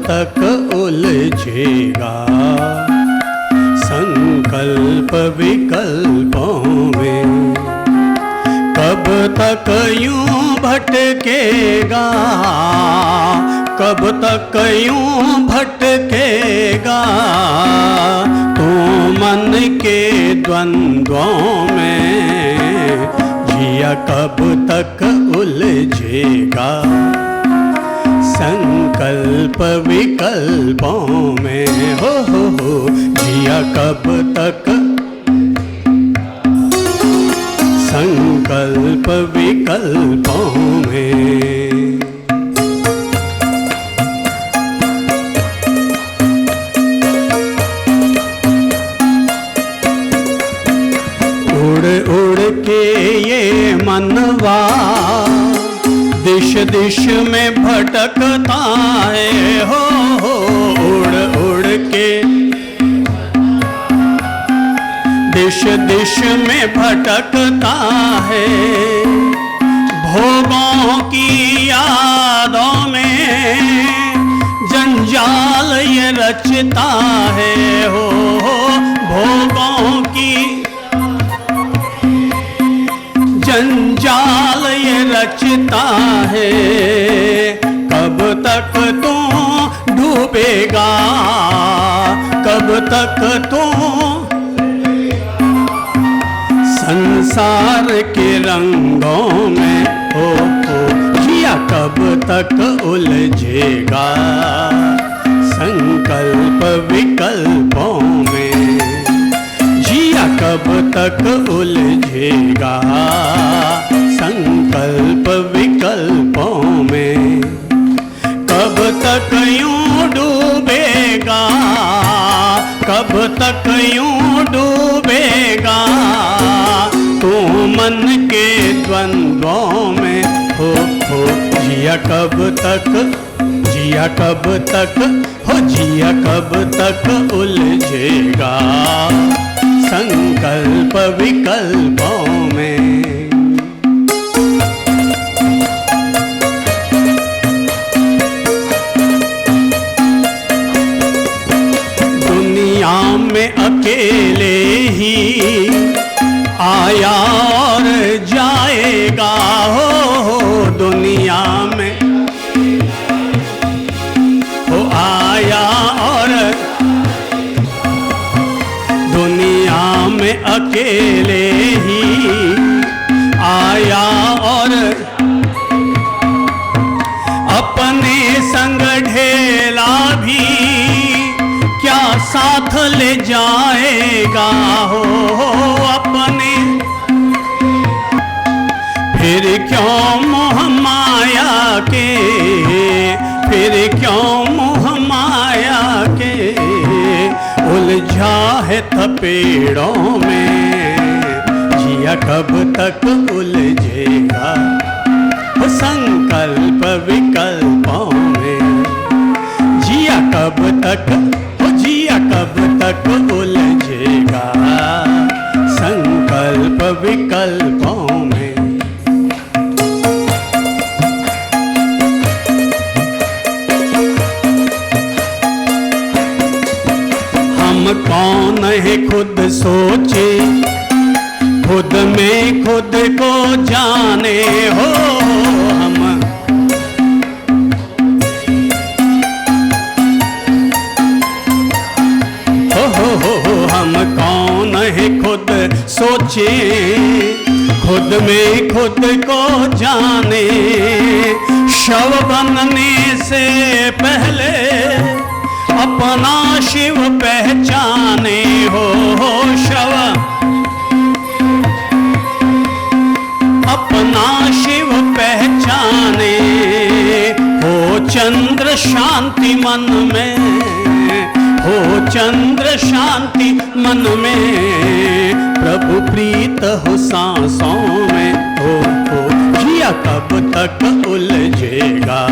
तक उलझेगा संकल्प विकल्पों में? कब तक यूं भटकेगा, कब तक यूं भटकेगा तू मन के द्वंद्वों में? जिया कब तक उलझेगा संकल्प विकल्पों में? हो जिया कब तक संकल्प विकल्पों में? उड़ उड़ के ये मनवा दिश दिश में भटकता है। हो उड़ उड़ के दिश दिश में भटकता है। भोगों की यादों में जंजाल ये रचता है। हो भोगों की जंजाल ये रचता है। कब तक तू डूबेगा, कब तक तू संसार के रंगों में? हो जिया कब तक उलझेगा संकल्प विकल्पों में? जिया कब तक उलझेगा संकल्प विकल्पों में? कब तक यूं डूबेगा, कब तक यूं डूबेगा तू मन के द्वंद्वों में? हो जिया कब तक, जिया कब तक, हो जिया कब तक उलझेगा संकल्प विकल्पों में? दुनिया में अकेले ही आया और जाएगा। हो दुनिया में हो आया और दुनिया में अकेले ही आया और अपने संग ढेला भी क्या साथ ले जाएगा। हो अपने फिर क्यों मोह माया के, फिर क्यों मोह माया के उलझा है थपेड़ों में? जिया कब तक उलझेगा संकल्प विकल्पों में? जिया कब तक, जिया कब तक उलझेगा संकल्प विकल्पों में? हम कौन है खुद सोचे, खुद में खुद को जाने। हो हम हम कौन है खुद सोचे, खुद में खुद को जाने। शव बनने से पहले अपना शिव पहचाने। हो शव अपना शिव पहचाने। हो चंद्र शांति मन में, हो चंद्र शांति मन में। प्रभु प्रीत हो सांसों में। हो जिया कब तक उलझेगा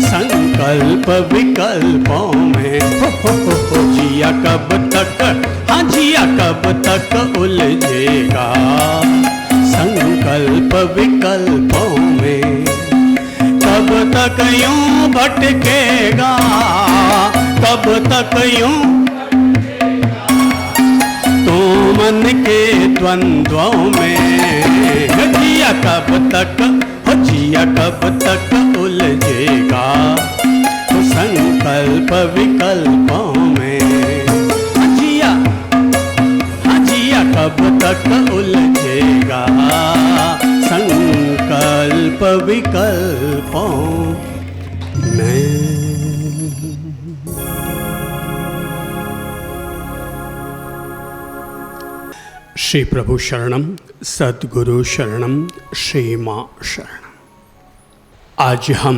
संकल्प विकल्पों में? हो जिया कब तक, हाँ जिया कब तक उलझेगा संकल्प विकल्पों में? कब तक यूं भटकेगा, कब तक यूं तू मन के द्वंद्वों में, जिया कब तक, जिया कब तक उलझेगा संकल्प विकल्पों में, जिया कब तक उलझेगा संकल्प विकल्पों में। श्री प्रभु शरणम, सद्गुरु शरणम, श्री मां शरणम। आज हम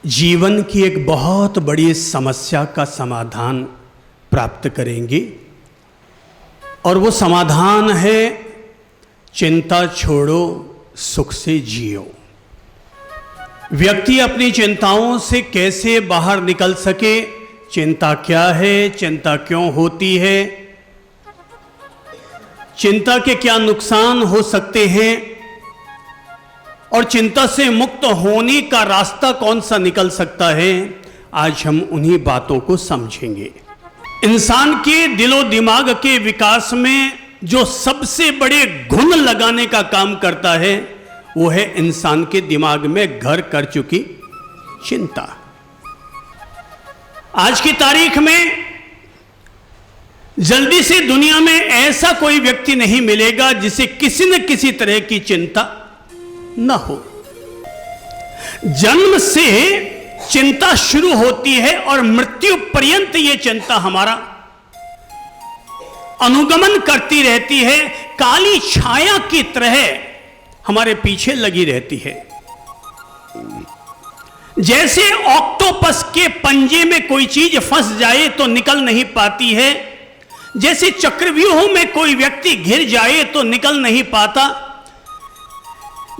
जीवन की एक बहुत बड़ी समस्या का समाधान प्राप्त करेंगे और वो समाधान है चिंता छोड़ो सुख से जियो। व्यक्ति अपनी चिंताओं से कैसे बाहर निकल सके, चिंता क्या है, चिंता क्यों होती है, चिंता के क्या नुकसान हो सकते हैं और चिंता से मुक्त होने का रास्ता कौन सा निकल सकता है, आज हम उन्हीं बातों को समझेंगे। इंसान के दिलो दिमाग के विकास में जो सबसे बड़े घुन लगाने का काम करता है वो है इंसान के दिमाग में घर कर चुकी चिंता। आज की तारीख में जल्दी से दुनिया में ऐसा कोई व्यक्ति नहीं मिलेगा जिसे किसी न किसी तरह की चिंता न हो। जन्म से चिंता शुरू होती है और मृत्यु पर्यंत यह चिंता हमारा अनुगमन करती रहती है, काली छाया की तरह हमारे पीछे लगी रहती है। जैसे ऑक्टोपस के पंजे में कोई चीज फंस जाए तो निकल नहीं पाती है, जैसे चक्रव्यूह में कोई व्यक्ति घिर जाए तो निकल नहीं पाता,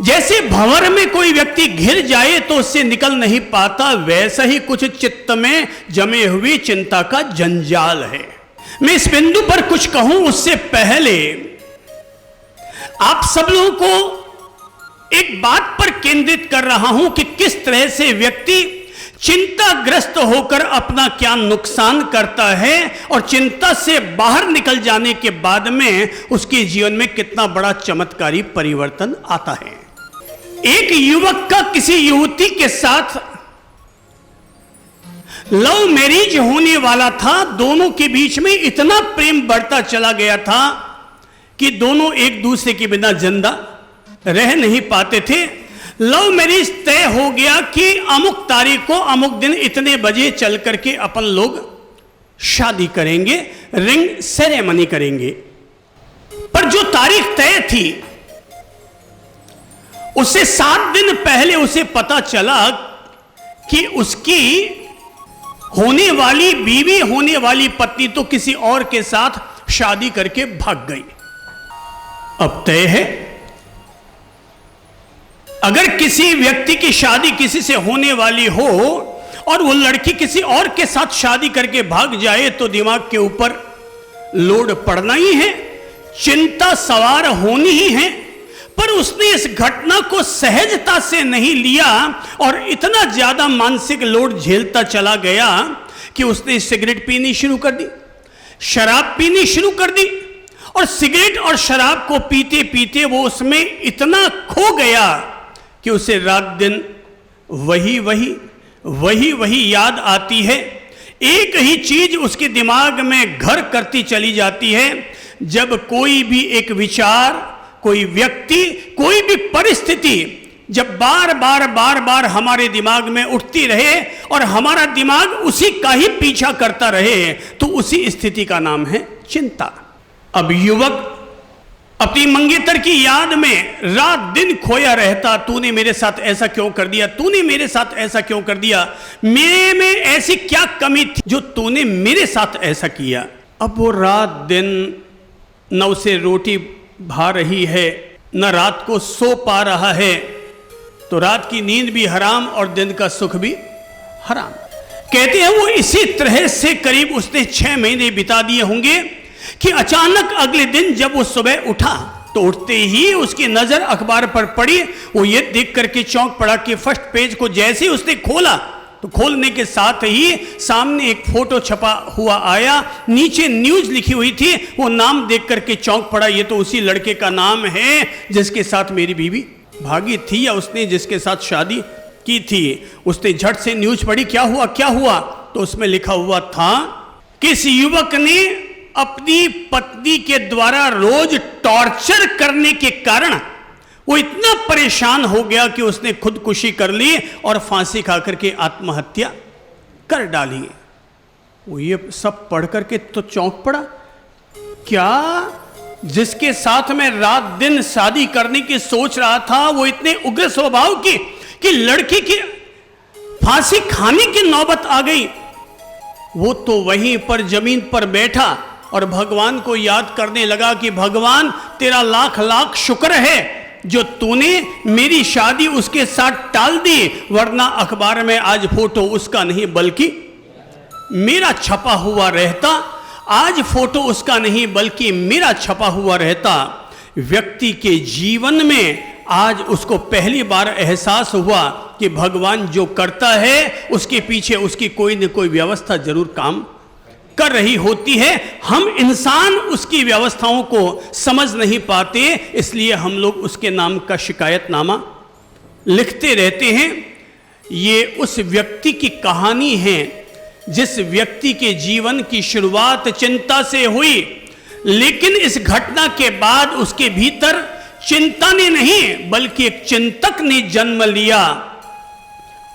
जैसे भंवर में कोई व्यक्ति घिर जाए तो उससे निकल नहीं पाता, वैसा ही कुछ चित्त में जमे हुई चिंता का जंजाल है। मैं इस बिंदु पर कुछ कहूं उससे पहले आप सब लोगों को एक बात पर केंद्रित कर रहा हूं कि किस तरह से व्यक्ति चिंताग्रस्त होकर अपना क्या नुकसान करता है और चिंता से बाहर निकल जाने के बाद में उसके जीवन में कितना बड़ा चमत्कारी परिवर्तन आता है। एक युवक का किसी युवती के साथ लव मैरिज होने वाला था। दोनों के बीच में इतना प्रेम बढ़ता चला गया था कि दोनों एक दूसरे के बिना जिंदा रह नहीं पाते थे। लव मैरिज तय हो गया कि अमुक तारीख को अमुक दिन इतने बजे चल करके अपन लोग शादी करेंगे, रिंग सेरेमनी करेंगे। पर जो तारीख तय थी उससे 7 दिन पहले उसे पता चला कि उसकी होने वाली बीवी, होने वाली पत्नी तो किसी और के साथ शादी करके भाग गई। अब तय है अगर किसी व्यक्ति की शादी किसी से होने वाली हो और वो लड़की किसी और के साथ शादी करके भाग जाए तो दिमाग के ऊपर लोड पड़ना ही है, चिंता सवार होनी ही है। पर उसने इस घटना को सहजता से नहीं लिया और इतना ज्यादा मानसिक लोड झेलता चला गया कि उसने सिगरेट पीनी शुरू कर दी, शराब पीनी शुरू कर दी और सिगरेट और शराब को पीते पीते वो उसमें इतना खो गया कि उसे रात दिन वही याद आती है। एक ही चीज उसके दिमाग में घर करती चली जाती है। जब कोई भी एक विचार, कोई व्यक्ति, कोई भी परिस्थिति जब बार बार हमारे दिमाग में उठती रहे और हमारा दिमाग उसी का ही पीछा करता रहे तो उसी स्थिति का नाम है चिंता। अब युवक अपनी मंगेतर की याद में रात दिन खोया रहता, तूने मेरे साथ ऐसा क्यों कर दिया, तूने मेरे साथ ऐसा क्यों कर दिया, मेरे में ऐसी क्या कमी थी जो तूने मेरे साथ ऐसा किया। अब वो रात दिन न उसे रोटी भा रही है, न रात को सो पा रहा है, तो रात की नींद भी हराम और दिन का सुख भी हराम। कहते हैं वो इसी तरह से करीब उसने 6 महीने बिता दिए होंगे कि अचानक अगले दिन जब वो सुबह उठा तो उठते ही उसकी नजर अखबार पर पड़ी। वो ये देख करके चौंक पड़ा कि फर्स्ट पेज को जैसे ही उसने खोला तो खोलने के साथ ही सामने एक फोटो छपा हुआ आया, नीचे न्यूज लिखी हुई थी। वो नाम देख करके चौंक पड़ा, ये तो उसी लड़के का नाम है जिसके साथ मेरी बीवी भागी थी, या उसने जिसके साथ शादी की थी। उसने झट से न्यूज पढ़ी, क्या हुआ क्या हुआ? तो उसमें लिखा हुआ था कि इस युवक ने अपनी पत्नी के द्वारा रोज टॉर्चर करने के कारण वो इतना परेशान हो गया कि उसने खुदकुशी कर ली और फांसी खा करके आत्महत्या कर डाली। वो ये सब पढ़ करके तो चौंक पड़ा, क्या जिसके साथ मैं रात दिन शादी करने की सोच रहा था वो इतने उग्र स्वभाव की कि लड़की की फांसी खाने की नौबत आ गई। वो तो वहीं पर जमीन पर बैठा और भगवान को याद करने लगा कि भगवान तेरा लाख लाख शुक्र है जो तूने मेरी शादी उसके साथ टाल दी, वरना अखबार में आज फोटो उसका नहीं बल्कि मेरा छपा हुआ रहता। आज फोटो उसका नहीं बल्कि मेरा छपा हुआ रहता। व्यक्ति के जीवन में आज उसको पहली बार एहसास हुआ कि भगवान जो करता है उसके पीछे उसकी कोई न कोई व्यवस्था जरूर काम कर रही होती है। हम इंसान उसकी व्यवस्थाओं को समझ नहीं पाते, इसलिए हम लोग उसके नाम का शिकायतनामा लिखते रहते हैं। ये उस व्यक्ति की कहानी है जिस व्यक्ति के जीवन की शुरुआत चिंता से हुई, लेकिन इस घटना के बाद उसके भीतर चिंता ने नहीं बल्कि एक चिंतक ने जन्म लिया।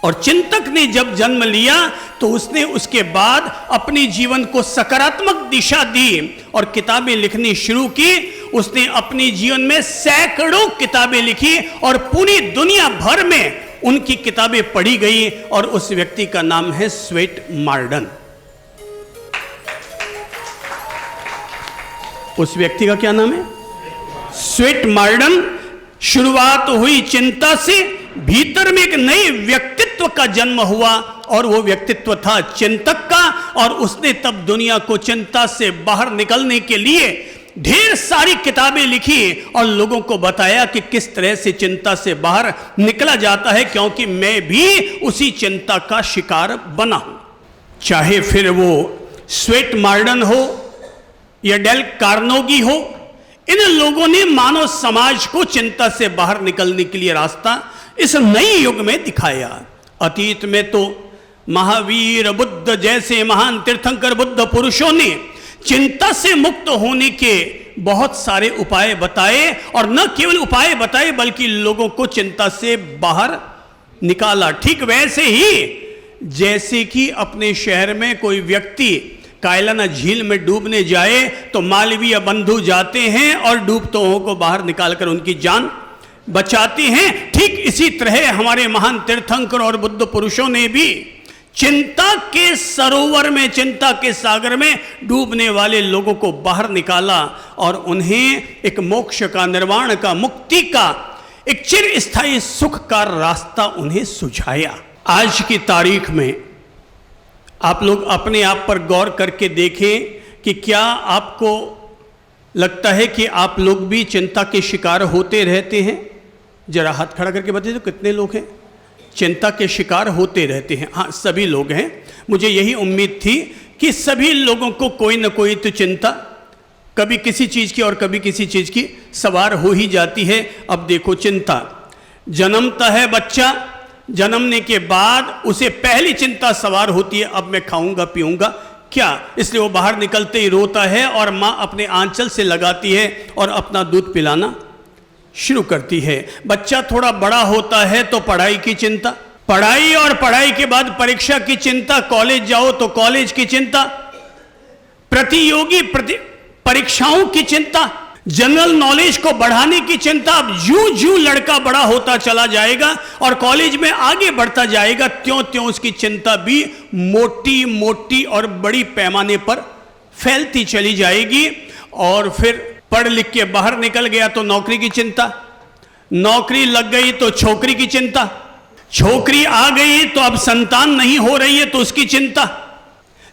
और चिंतक ने जब जन्म लिया तो उसने उसके बाद अपने जीवन को सकारात्मक दिशा दी और किताबें लिखनी शुरू की। उसने अपने जीवन में सैकड़ों किताबें लिखी और पूरी दुनिया भर में उनकी किताबें पढ़ी गई, और उस व्यक्ति का नाम है स्वेट मार्डन। उस व्यक्ति का क्या नाम है? Sweat modern. शुरुआत हुई चिंता से, भीतर में एक नए व्यक्तित्व का जन्म हुआ और वो व्यक्तित्व था चिंतक का। और उसने तब दुनिया को चिंता से बाहर निकलने के लिए ढेर सारी किताबें लिखी और लोगों को बताया कि किस तरह से चिंता से बाहर निकला जाता है, क्योंकि मैं भी उसी चिंता का शिकार बना हूं। चाहे फिर वो स्वेट मार्डन हो या डेल कार्नेगी हो, इन लोगों ने मानव समाज को चिंता से बाहर निकलने के लिए रास्ता इस नए युग में दिखाया। अतीत में तो महावीर बुद्ध जैसे महान तीर्थंकर बुद्ध पुरुषों ने चिंता से मुक्त होने के बहुत सारे उपाय बताए, और न केवल उपाय बताए बल्कि लोगों को चिंता से बाहर निकाला। ठीक वैसे ही जैसे कि अपने शहर में कोई व्यक्ति कायलाना झील में डूबने जाए तो मालवीय बंधु जाते हैं और डूबतों को बाहर निकालकर उनकी जान बचाते हैं। ठीक इसी तरह हमारे महान तीर्थंकर और बुद्ध पुरुषों ने भी चिंता के सरोवर में, चिंता के सागर में डूबने वाले लोगों को बाहर निकाला और उन्हें एक मोक्ष का, निर्वाण का, मुक्ति का, एक चिरस्थायी सुख का रास्ता उन्हें सुझाया। आज की तारीख में आप लोग अपने आप पर गौर करके देखें कि क्या आपको लगता है कि आप लोग भी चिंता के शिकार होते रहते हैं? जरा हाथ खड़ा करके बताइए तो कितने लोग हैं चिंता के शिकार होते रहते हैं? हाँ, सभी लोग हैं। मुझे यही उम्मीद थी कि सभी लोगों को कोई ना कोई तो चिंता कभी किसी चीज़ की और कभी किसी चीज़ की सवार हो ही जाती है। अब देखो, चिंता जन्मता है बच्चा, जन्मने के बाद उसे पहली चिंता सवार होती है, अब मैं खाऊंगा पीऊंगा क्या? इसलिए वो बाहर निकलते ही रोता है और माँ अपने आंचल से लगाती है और अपना दूध पिलाना शुरू करती है। बच्चा थोड़ा बड़ा होता है तो पढ़ाई की चिंता, पढ़ाई और पढ़ाई के बाद परीक्षा की चिंता, कॉलेज जाओ तो कॉलेज की चिंता, प्रतियोगी परीक्षाओं की चिंता, जनरल नॉलेज को बढ़ाने की चिंता। अब जूं जूं लड़का बड़ा होता चला जाएगा और कॉलेज में आगे बढ़ता जाएगा, त्यों त्यों उसकी चिंता भी मोटी मोटी और बड़ी पैमाने पर फैलती चली जाएगी। और फिर पढ़ लिख के बाहर निकल गया तो नौकरी की चिंता, नौकरी लग गई तो छोकरी की चिंता, छोकरी आ गई तो अब संतान नहीं हो रही है तो उसकी चिंता,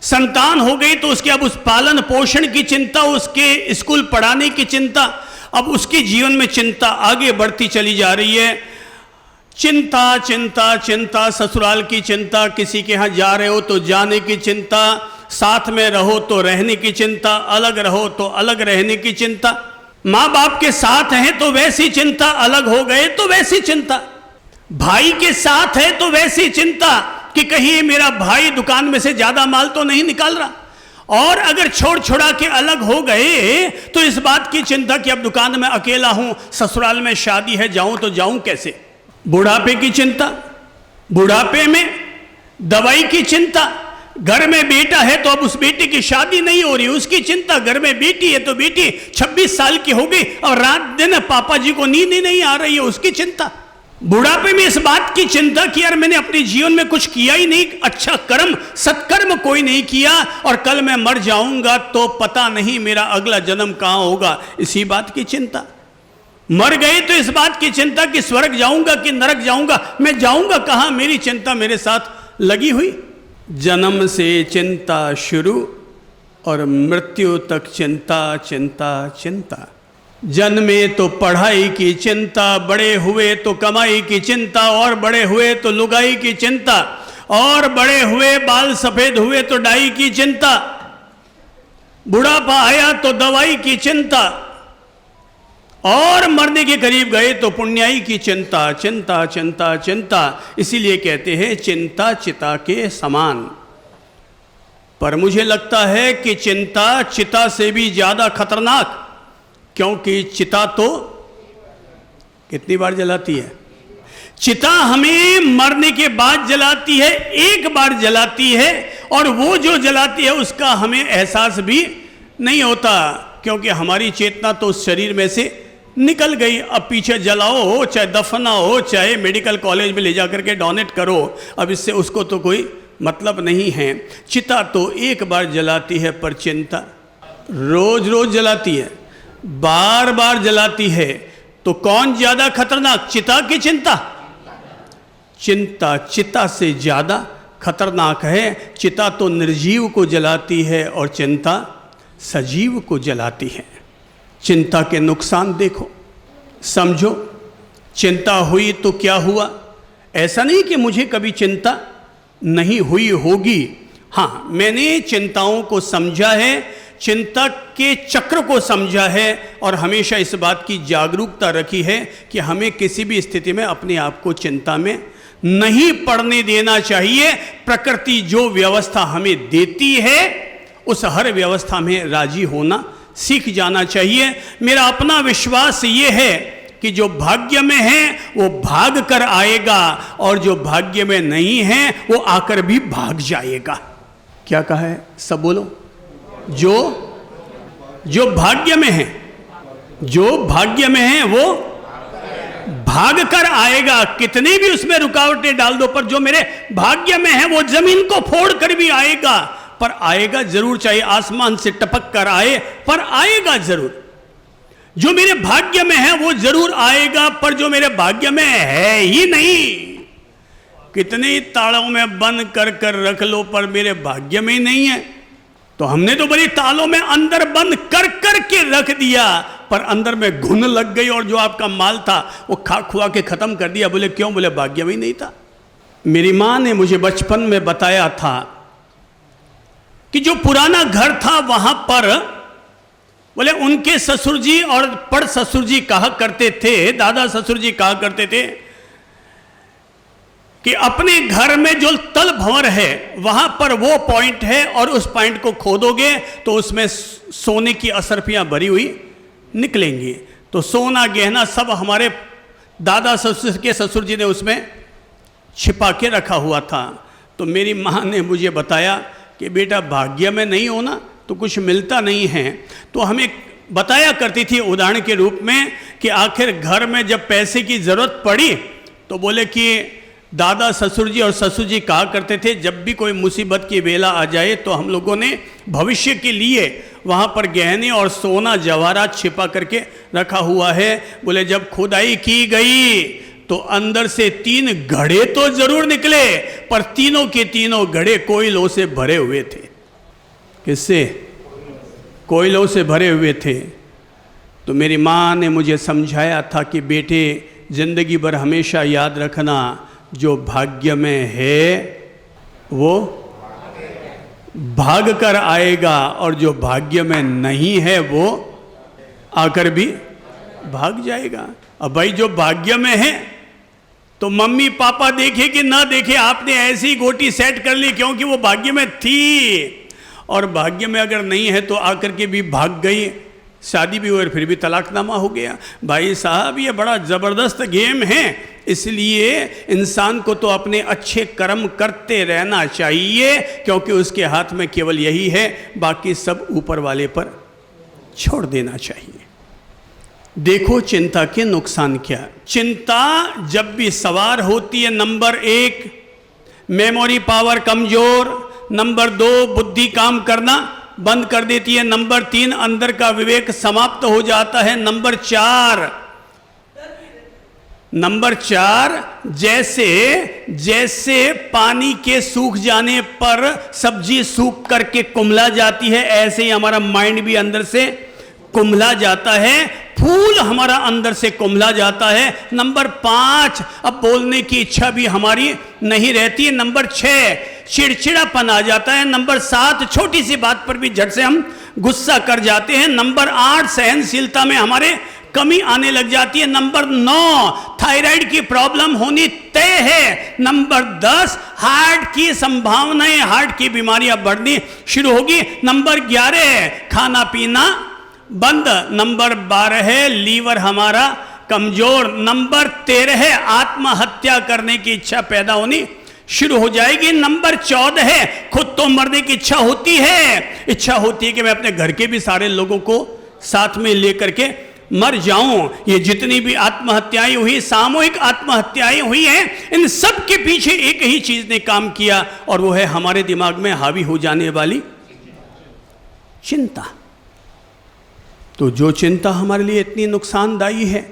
संतान हो गई तो उसके अब उस पालन पोषण की चिंता, उसके स्कूल पढ़ाने की चिंता। अब उसके जीवन में चिंता आगे बढ़ती चली जा रही है। चिंता चिंता चिंता, ससुराल की चिंता, किसी के यहाँ जा रहे हो तो जाने की चिंता, साथ में रहो तो रहने की चिंता, अलग रहो तो अलग रहने की चिंता, माँ बाप के साथ हैं तो वैसी चिंता, अलग हो गए तो वैसी चिंता, भाई के साथ है तो वैसी चिंता कि कहीं मेरा भाई दुकान में से ज्यादा माल तो नहीं निकाल रहा, और अगर छोड़ छुड़ा के अलग हो गए तो इस बात की चिंता कि अब दुकान में अकेला हूं, ससुराल में शादी है, जाऊं तो जाऊं कैसे। बुढ़ापे की चिंता, बुढ़ापे में दवाई की चिंता, घर में बेटा है तो अब उस बेटे की शादी नहीं हो रही उसकी चिंता, घर में बेटी है तो बेटी 26 साल की हो गई और रात दिन पापा जी को नींद ही नहीं आ रही है उसकी चिंता। बुढ़ापे में इस बात की चिंता कि यार मैंने अपने जीवन में कुछ किया ही नहीं, अच्छा कर्म सत्कर्म कोई नहीं किया, और कल मैं मर जाऊंगा तो पता नहीं मेरा अगला जन्म कहां होगा, इसी बात की चिंता। मर गए तो इस बात की चिंता कि स्वर्ग जाऊंगा कि नरक जाऊंगा, मैं जाऊंगा कहां, मेरी चिंता मेरे साथ लगी हुई। जन्म से चिंता शुरू और मृत्यु तक चिंता चिंता चिंता। जन्मे तो पढ़ाई की चिंता, बड़े हुए तो कमाई की चिंता, और बड़े हुए तो लुगाई की चिंता, और बड़े हुए बाल सफेद हुए तो डाई की चिंता, बुढ़ापा आया तो दवाई की चिंता, और मरने के करीब गए तो पुण्याई की चिंता, चिंता चिंता चिंता। इसीलिए कहते हैं चिंता चिता के समान। पर मुझे लगता है कि चिंता चिता से भी ज्यादा खतरनाक, क्योंकि चिता तो कितनी बार जलाती है। चिता हमें मरने के बाद जलाती है, एक बार जलाती है, और वो जो जलाती है उसका हमें एहसास भी नहीं होता, क्योंकि हमारी चेतना तो उस शरीर में से निकल गई। अब पीछे जलाओ, चाहे दफनाओ, चाहे मेडिकल कॉलेज में ले जाकर के डोनेट करो, अब इससे उसको तो कोई मतलब नहीं है। चिता तो एक बार जलाती है, पर चिंता रोज रोज जलाती है, बार बार जलाती है। तो कौन ज्यादा खतरनाक, चिता की चिंता? चिंता चिता से ज्यादा खतरनाक है। चिता तो निर्जीव को जलाती है और चिंता सजीव को जलाती है। चिंता के नुकसान देखो, समझो। चिंता हुई तो क्या हुआ? ऐसा नहीं कि मुझे कभी चिंता नहीं हुई होगी। हाँ, मैंने चिंताओं को समझा है, चिंता के चक्र को समझा है, और हमेशा इस बात की जागरूकता रखी है कि हमें किसी भी स्थिति में अपने आप को चिंता में नहीं पड़ने देना चाहिए। प्रकृति जो व्यवस्था हमें देती है उस हर व्यवस्था में राजी होना सीख जाना चाहिए। मेरा अपना विश्वास ये है कि जो भाग्य में है वो भाग कर आएगा, और जो भाग्य में नहीं है वो आकर भी भाग जाएगा। क्या कहा है? सब बोलो। जो भाग्य में है, जो भाग्य में है वो भाग कर आएगा। कितनी भी उसमें रुकावटें डाल दो, पर जो मेरे भाग्य में है वो जमीन को फोड़ कर भी आएगा, पर आएगा जरूर, चाहे आसमान से टपक कर आए, पर आएगा जरूर। जो मेरे भाग्य में है वो जरूर आएगा, पर जो मेरे भाग्य में है ही नहीं, कितने तालों में बंद कर कर रख लो, पर मेरे भाग्य में ही नहीं है। तो हमने तो बड़ी तालों में अंदर बंद कर कर के रख दिया, पर अंदर में घुन लग गई, और जो आपका माल था वो खा खुआ के खत्म कर दिया। बोले क्यों? बोले भाग्य में ही नहीं था। मेरी माँ ने मुझे बचपन में बताया था कि जो पुराना घर था वहां पर, बोले उनके ससुर जी और पड़ ससुर जी कहा करते थे, दादा ससुर जी कहा करते थे कि अपने घर में जो तल भंवर है वहां पर वो पॉइंट है, और उस पॉइंट को खोदोगे तो उसमें सोने की असरफियां भरी हुई निकलेंगी। तो सोना गहना सब हमारे दादा ससुर के ससुर जी ने उसमें छिपा के रखा हुआ था। तो मेरी माँ ने मुझे बताया कि बेटा भाग्य में नहीं होना तो कुछ मिलता नहीं है। तो हमें बताया करती थी उदाहरण के रूप में कि आखिर घर में जब पैसे की ज़रूरत पड़ी तो बोले कि दादा ससुर जी और ससुर जी कहा करते थे जब भी कोई मुसीबत की बेला आ जाए तो हम लोगों ने भविष्य के लिए वहाँ पर गहने और सोना जवाहरात छिपा करके रखा हुआ है। बोले जब खुदाई की गई तो अंदर से 3 घड़े तो जरूर निकले, पर तीनों के तीनों घड़े कोयलों से भरे हुए थे। किससे? कोयलों से भरे हुए थे। तो मेरी माँ ने मुझे समझाया था कि बेटे जिंदगी भर हमेशा याद रखना, जो भाग्य में है वो भाग कर आएगा, और जो भाग्य में नहीं है वो आकर भी भाग जाएगा। अब भाई जो भाग्य में है तो मम्मी पापा देखे कि ना देखे, आपने ऐसी गोटी सेट कर ली क्योंकि वो भाग्य में थी, और भाग्य में अगर नहीं है तो आकर के भी भाग गई, शादी भी हुई और फिर भी तलाकनामा हो गया। भाई साहब ये बड़ा ज़बरदस्त गेम है, इसलिए इंसान को तो अपने अच्छे कर्म करते रहना चाहिए, क्योंकि उसके हाथ में केवल यही है, बाकी सब ऊपर वाले पर छोड़ देना चाहिए। देखो चिंता के नुकसान क्या। चिंता जब भी सवार होती है, नंबर 1 मेमोरी पावर कमजोर, नंबर 2 बुद्धि काम करना बंद कर देती है, नंबर 3 अंदर का विवेक समाप्त हो जाता है, नंबर 4 जैसे पानी के सूख जाने पर सब्जी सूख करके कुम्हला जाती है, ऐसे ही हमारा माइंड भी अंदर से कुम्हला जाता है, फूल हमारा अंदर से कुम्हला जाता है। नंबर 5 अब बोलने की इच्छा भी हमारी नहीं रहती है, नंबर 6 चिड़चिड़ापन आ जाता है, नंबर 7 छोटी सी बात पर भी झट से हम गुस्सा कर जाते हैं, नंबर 8 सहनशीलता में हमारे कमी आने लग जाती है, नंबर 9 थायराइड की प्रॉब्लम होनी तय है, नंबर 10 हार्ट की संभावनाएं, हार्ट की बीमारियां बढ़नी शुरू होगी, नंबर 11 खाना पीना बंद, नंबर 12 है लीवर हमारा कमजोर, नंबर 13 है आत्महत्या करने की इच्छा पैदा होनी शुरू हो जाएगी, नंबर 14 है खुद तो मरने की इच्छा होती है कि मैं अपने घर के भी सारे लोगों को साथ में लेकर के मर जाऊं। ये जितनी भी आत्महत्याएं हुई, सामूहिक आत्महत्याएं हुई हैं, इन सब के पीछे एक ही चीज ने काम किया, और वो है हमारे दिमाग में हावी हो जाने वाली चिंता। तो जो चिंता हमारे लिए इतनी नुकसानदायी है,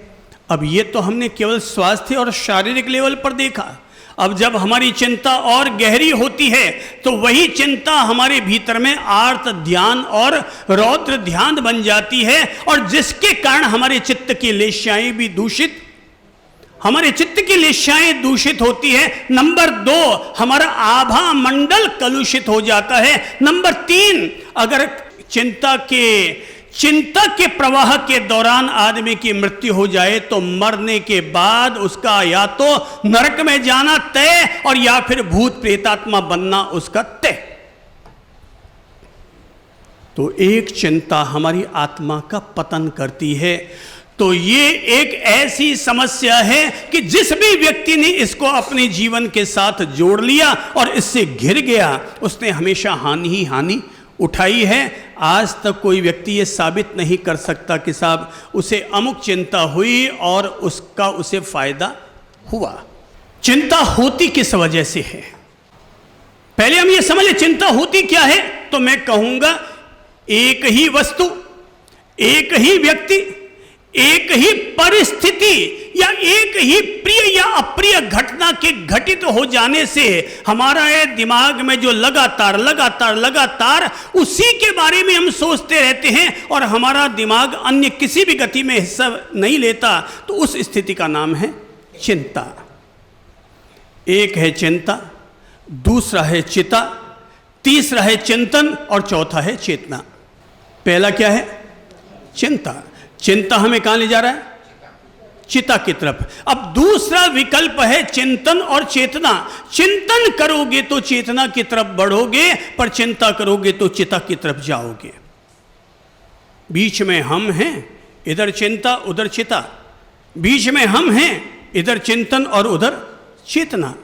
अब ये तो हमने केवल स्वास्थ्य और शारीरिक लेवल पर देखा, अब जब हमारी चिंता और गहरी होती है तो वही चिंता हमारे भीतर में आर्त ध्यान और रौद्र ध्यान बन जाती है, और जिसके कारण हमारे चित्त की लेशाएं भी दूषित होती है। नंबर 2 हमारा आभा मंडल कलुषित हो जाता है। नंबर 3 अगर चिंता के प्रवाह के दौरान आदमी की मृत्यु हो जाए तो मरने के बाद उसका या तो नरक में जाना तय, और या फिर भूत प्रेतात्मा बनना उसका तय। तो एक चिंता हमारी आत्मा का पतन करती है। तो ये एक ऐसी समस्या है कि जिस भी व्यक्ति ने इसको अपने जीवन के साथ जोड़ लिया और इससे घिर गया, उसने हमेशा हानि ही हानि उठाई है। आज तक कोई व्यक्ति ये साबित नहीं कर सकता कि साहब उसे अमुक चिंता हुई और उसका उसे फायदा हुआ। चिंता होती किस वजह से है, पहले हम ये समझ लें चिंता होती क्या है। तो मैं कहूंगा एक ही वस्तु, एक ही व्यक्ति, एक ही परिस्थिति या एक ही प्रिय या अप्रिय घटना के घटित हो जाने से हमारा ये दिमाग में जो लगातार उसी के बारे में हम सोचते रहते हैं और हमारा दिमाग अन्य किसी भी गति में हिस्सा नहीं लेता, तो उस स्थिति का नाम है चिंता। एक है चिंता, दूसरा है चिता, तीसरा है चिंतन और चौथा है चेतना। पहला क्या है? चिंता। चिंता हमें कहां ले जा रहा है? चिता की तरफ। अब दूसरा विकल्प है चिंतन और चेतना। चिंतन करोगे तो चेतना की तरफ बढ़ोगे, पर चिंता करोगे तो चिता की तरफ जाओगे। बीच में हम हैं, इधर चिंता उधर चिता। बीच में हम हैं, इधर चिंतन और उधर चेतना।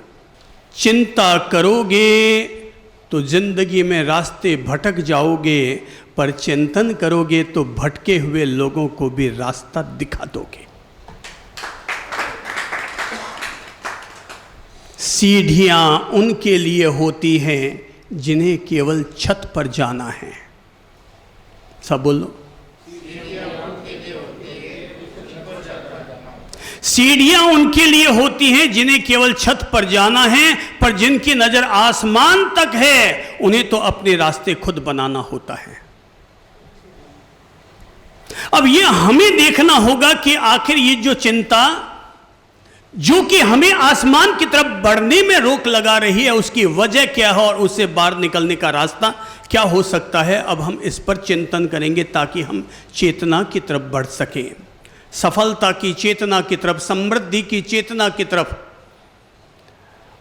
चिंता करोगे तो जिंदगी में रास्ते भटक जाओगे, पर चिंतन करोगे तो भटके हुए लोगों को भी रास्ता दिखा दोगे। सीढ़ियां उनके लिए होती हैं जिन्हें केवल छत पर जाना है। सब बोलो। सीढ़ियां उनके लिए होती हैं जिन्हें केवल छत पर जाना है, पर जिनकी नजर आसमान तक है उन्हें तो अपने रास्ते खुद बनाना होता है। अब ये हमें देखना होगा कि आखिर ये जो चिंता जो कि हमें आसमान की तरफ बढ़ने में रोक लगा रही है, उसकी वजह क्या है और उससे बाहर निकलने का रास्ता क्या हो सकता है। अब हम इस पर चिंतन करेंगे ताकि हम चेतना की तरफ बढ़ सकें, सफलता की चेतना की तरफ, समृद्धि की चेतना की तरफ,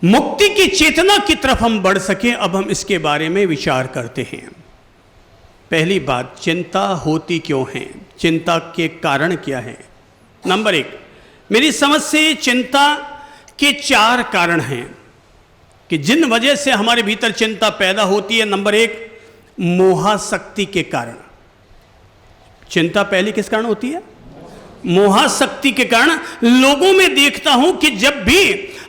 मुक्ति की चेतना की तरफ हम बढ़ सकें। अब हम इसके बारे में विचार करते हैं। पहली बात, चिंता होती क्यों है, चिंता के कारण क्या है। नंबर 1, मेरी समझ से चिंता के 4 कारण हैं कि जिन वजह से हमारे भीतर चिंता पैदा होती है। नंबर 1, मोहाशक्ति के कारण। चिंता पहली किस कारण होती है? मोहाशक्ति के कारण। लोगों में देखता हूं कि जब भी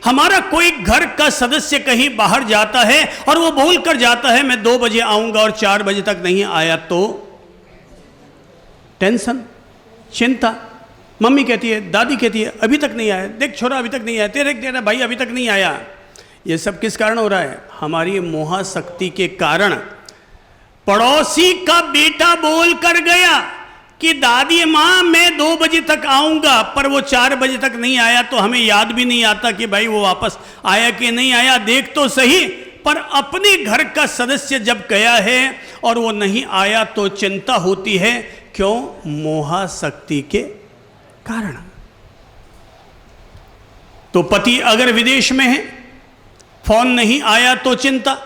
हमारा कोई घर का सदस्य कहीं बाहर जाता है और वो बोल कर जाता है मैं 2 बजे आऊंगा और 4 बजे तक नहीं आया तो टेंशन, चिंता। मम्मी कहती है, दादी कहती है अभी तक नहीं आया, देख छोरा अभी तक नहीं आया, तेरा भाई अभी तक नहीं आया। ये सब किस कारण हो रहा है? हमारी मोहाशक्ति के कारण। पड़ोसी का बेटा बोल कर गया कि दादी माँ मैं 2 बजे तक आऊंगा, पर वो 4 बजे तक नहीं आया तो हमें याद भी नहीं आता कि भाई वो वापस आया कि नहीं आया, देख तो सही। पर अपने घर का सदस्य जब गया है और वो नहीं आया तो चिंता होती है। क्यों? मोहाशक्ति के कारण। तो पति अगर विदेश में है, फोन नहीं आया तो चिंता।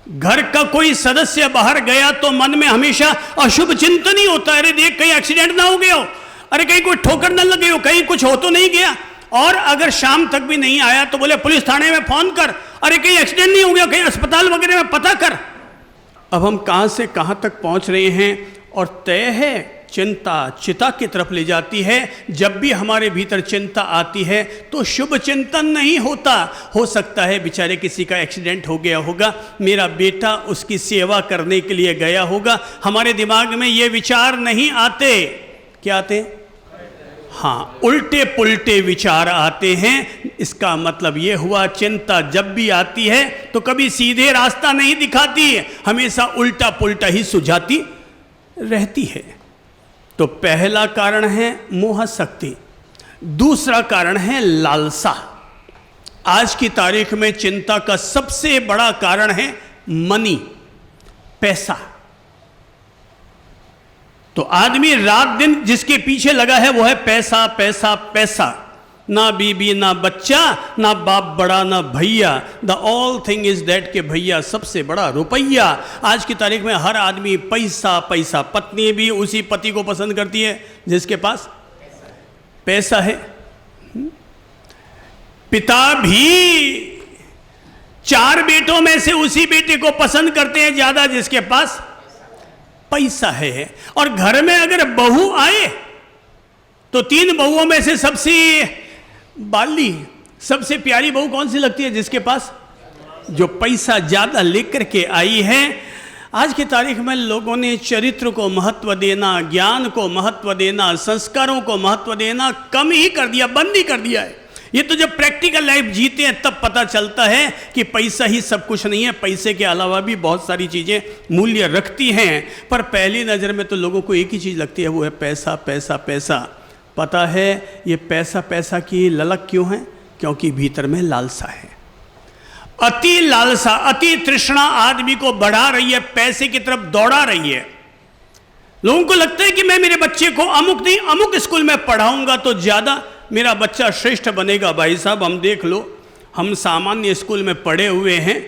घर का कोई सदस्य बाहर गया तो मन में हमेशा अशुभ चिंतन ही होता है। अरे देख कहीं एक्सीडेंट ना हो गया हो, अरे कहीं कोई ठोकर ना लगे हो, कहीं कुछ हो तो नहीं गया। और अगर शाम तक भी नहीं आया तो बोले पुलिस थाने में फोन कर, अरे कहीं एक्सीडेंट नहीं हो गया, कहीं अस्पताल वगैरह में पता कर। अब हम कहां से कहां तक पहुंच रहे हैं और तय है चिंता चिता की तरफ ले जाती है। जब भी हमारे भीतर चिंता आती है तो शुभ चिंतन नहीं होता। हो सकता है बेचारे किसी का एक्सीडेंट हो गया होगा, मेरा बेटा उसकी सेवा करने के लिए गया होगा। हमारे दिमाग में ये विचार नहीं आते। क्या आते? हाँ, उल्टे पुल्टे विचार आते हैं। इसका मतलब ये हुआ चिंता जब भी आती है तो कभी सीधे रास्ता नहीं दिखाती है, हमेशा उल्टा पुल्टा ही सुझाती रहती है। तो पहला कारण है मोहाशक्ति। दूसरा कारण है लालसा। आज की तारीख में चिंता का सबसे बड़ा कारण है मनी, पैसा। तो आदमी रात दिन जिसके पीछे लगा है वो है पैसा पैसा पैसा। ना बीबी ना बच्चा, ना बाप बड़ा ना भैया। The all thing is that के भैया सबसे बड़ा रुपया। आज की तारीख में हर आदमी पैसा पैसा। पत्नी भी उसी पति को पसंद करती है जिसके पास पैसा है। पिता भी 4 बेटों में से उसी बेटे को पसंद करते हैं ज्यादा जिसके पास पैसा है। और घर में अगर बहू आए तो 3 बहुओं में से सबसे बाली, सबसे प्यारी बहू कौन सी लगती है? जिसके पास जो पैसा ज्यादा लेकर के आई है। आज की तारीख में लोगों ने चरित्र को महत्व देना, ज्ञान को महत्व देना, संस्कारों को महत्व देना कम ही कर दिया, बंद ही कर दिया है। ये तो जब प्रैक्टिकल लाइफ जीते हैं तब पता चलता है कि पैसा ही सब कुछ नहीं है। पैसे के अलावा भी बहुत सारी चीजें मूल्य रखती हैं, पर पहली नजर में तो लोगों को एक ही चीज लगती है, वो है पैसा पैसा पैसा। पता है ये पैसा पैसा की ललक क्यों है? क्योंकि भीतर में लालसा है। अति लालसा, अति तृष्णा आदमी को बढ़ा रही है, पैसे की तरफ दौड़ा रही है। लोगों को लगता है कि मैं मेरे बच्चे को अमुक नहीं अमुक स्कूल में पढ़ाऊंगा तो ज्यादा मेरा बच्चा श्रेष्ठ बनेगा। भाई साहब हम देख लो, हम सामान्य स्कूल में पढ़े हुए हैं,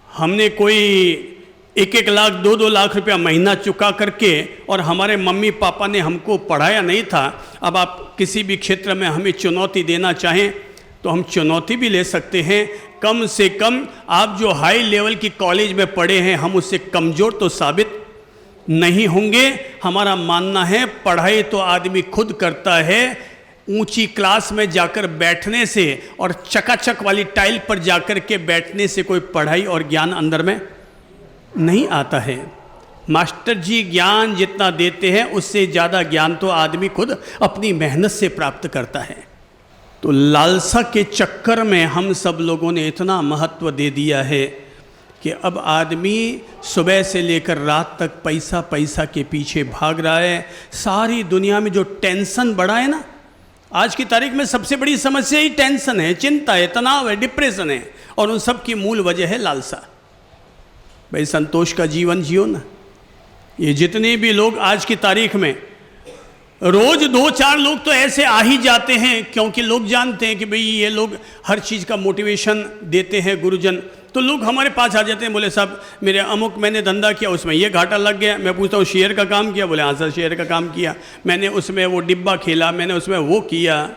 हमने कोई 1-1 लाख 2-2 लाख रुपया महीना चुका करके, और हमारे मम्मी पापा ने हमको पढ़ाया नहीं था। अब आप किसी भी क्षेत्र में हमें चुनौती देना चाहें तो हम चुनौती भी ले सकते हैं। कम से कम आप जो हाई लेवल की कॉलेज में पढ़े हैं हम उससे कमज़ोर तो साबित नहीं होंगे। हमारा मानना है पढ़ाई तो आदमी खुद करता है। ऊंची क्लास में जाकर बैठने से और चकाचक वाली टाइल पर जाकर के बैठने से कोई पढ़ाई और ज्ञान अंदर में नहीं आता है। मास्टर जी ज्ञान जितना देते हैं उससे ज़्यादा ज्ञान तो आदमी खुद अपनी मेहनत से प्राप्त करता है। तो लालसा के चक्कर में हम सब लोगों ने इतना महत्व दे दिया है कि अब आदमी सुबह से लेकर रात तक पैसा पैसा के पीछे भाग रहा है। सारी दुनिया में जो टेंशन बढ़ा है ना, आज की तारीख में सबसे बड़ी समस्या ही टेंशन है, चिंता है, तनाव है, डिप्रेशन है, और उन सब की मूल वजह है लालसा। भाई संतोष का जीवन जियो ना। ये जितने भी लोग आज की तारीख में, रोज 2-4 लोग तो ऐसे आ ही जाते हैं, क्योंकि लोग जानते हैं कि भाई ये लोग हर चीज़ का मोटिवेशन देते हैं गुरुजन, तो लोग हमारे पास आ जाते हैं, बोले साहब मेरे अमुक मैंने धंधा किया, उसमें ये घाटा लग गया। मैं पूछता हूँ शेयर का काम किया? बोले हाँ सर शेयर का काम किया, मैंने उसमें वो डिब्बा खेला, मैंने उसमें वो किया।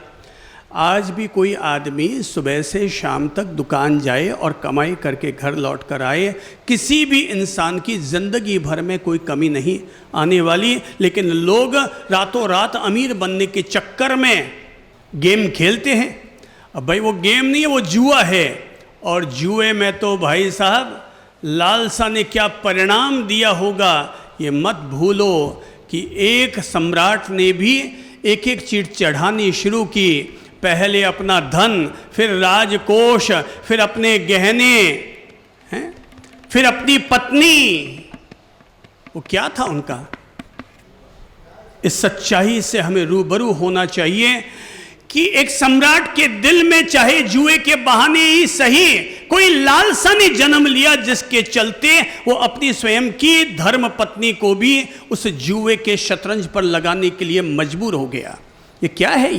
आज भी कोई आदमी सुबह से शाम तक दुकान जाए और कमाई करके घर लौट कर आए, किसी भी इंसान की ज़िंदगी भर में कोई कमी नहीं आने वाली। लेकिन लोग रातों रात अमीर बनने के चक्कर में गेम खेलते हैं। अब भाई वो गेम नहीं है, वो जुआ है, और जुए में तो भाई साहब लालसा ने क्या परिणाम दिया होगा ये मत भूलो कि एक सम्राट ने भी एक एक चीज़ चढ़ानी शुरू की। पहले अपना धन, फिर राजकोष, फिर अपने गहने हैं, फिर अपनी पत्नी। वो क्या था उनका? इस सच्चाई से हमें रूबरू होना चाहिए कि एक सम्राट के दिल में चाहे जुए के बहाने ही सही कोई लालसा ने जन्म लिया, जिसके चलते वो अपनी स्वयं की धर्म पत्नी को भी उस जुए के शतरंज पर लगाने के लिए मजबूर हो गया। ये क्या है?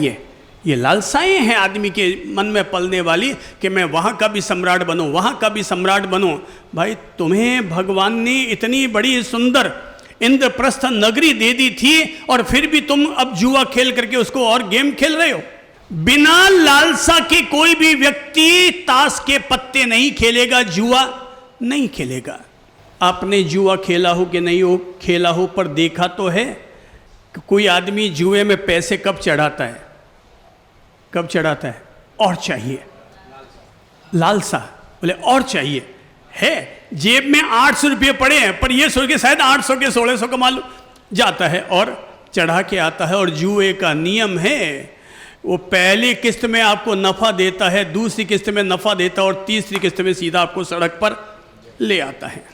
ये लालसाएं हैं आदमी के मन में पलने वाली कि मैं वहाँ का भी सम्राट बनूं, वहाँ का भी सम्राट बनूं। भाई तुम्हें भगवान ने इतनी बड़ी सुंदर इंद्रप्रस्थ नगरी दे दी थी, और फिर भी तुम अब जुआ खेल करके उसको और गेम खेल रहे हो। बिना लालसा के कोई भी व्यक्ति ताश के पत्ते नहीं खेलेगा, जुआ नहीं खेलेगा। आपने जुआ खेला हो कि नहीं हो खेला हो, पर देखा तो है कि कोई आदमी जुए में पैसे कब चढ़ाता है? कब चढ़ाता है? और चाहिए, लालसा। बोले और चाहिए है, जेब में 800 रुपये पड़े हैं, पर ये सोच के शायद 800 के 1600 कमा लो, जाता है और चढ़ा के आता है। और जुए का नियम है, वो पहली किस्त में आपको नफ़ा देता है, दूसरी किस्त में नफ़ा देता है, और तीसरी किस्त में सीधा आपको सड़क पर ले आता है।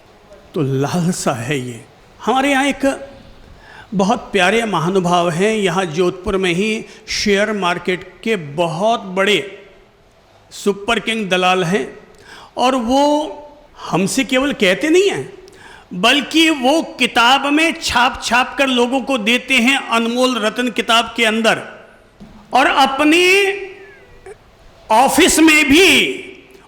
तो लालसा है ये। हमारे यहाँ एक बहुत प्यारे महानुभाव हैं, यहाँ जोधपुर में ही शेयर मार्केट के बहुत बड़े सुपर किंग दलाल हैं, और वो हमसे केवल कहते नहीं हैं, बल्कि वो किताब में छाप छाप कर लोगों को देते हैं, अनमोल रत्न किताब के अंदर। और अपने ऑफिस में भी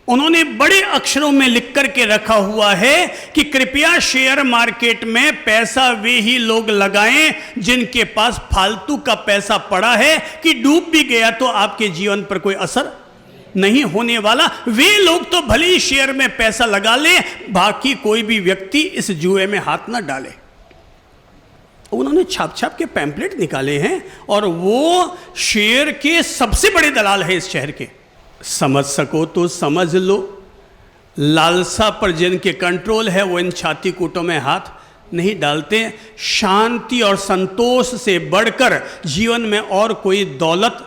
उन्होंने बड़े अक्षरों में लिख कर के रखा हुआ है कि कृपया शेयर मार्केट में पैसा वे ही लोग लगाएं जिनके पास फालतू का पैसा पड़ा है कि डूब भी गया तो आपके जीवन पर कोई असर नहीं होने वाला। वे लोग तो भले ही शेयर में पैसा लगा ले, बाकी कोई भी व्यक्ति इस जुए में हाथ ना डाले। उन्होंने छाप छाप के पैम्पलेट निकाले हैं, और वो शेयर के सबसे बड़े दलाल हैं इस शहर के। समझ सको तो समझ लो, लालसा पर जिनके कंट्रोल है वो इन छाती कूटों में हाथ नहीं डालते। शांति और संतोष से बढ़कर जीवन में और कोई दौलत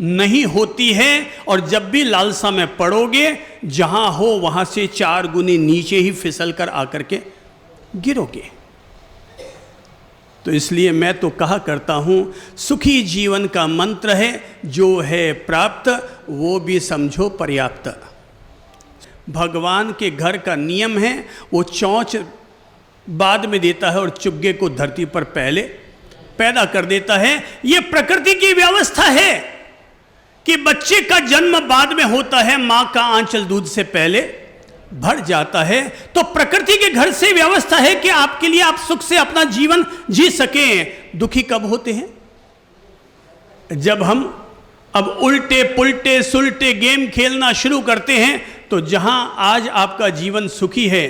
नहीं होती है, और जब भी लालसा में पड़ोगे, जहां हो वहां से 4 गुनी नीचे ही फिसल कर आकर के गिरोगे। तो इसलिए मैं तो कहा करता हूँ, सुखी जीवन का मंत्र है जो है प्राप्त वो भी समझो पर्याप्त। भगवान के घर का नियम है, वो चोंच बाद में देता है और चुग्गे को धरती पर पहले पैदा कर देता है। ये प्रकृति की व्यवस्था है कि बच्चे का जन्म बाद में होता है, माँ का आंचल दूध से पहले भर जाता है। तो प्रकृति के घर से व्यवस्था है कि आपके लिए आप सुख से अपना जीवन जी सकें। दुखी कब होते हैं? जब हम अब उल्टे पुल्टे सुलटे गेम खेलना शुरू करते हैं, तो जहां आज आपका जीवन सुखी है,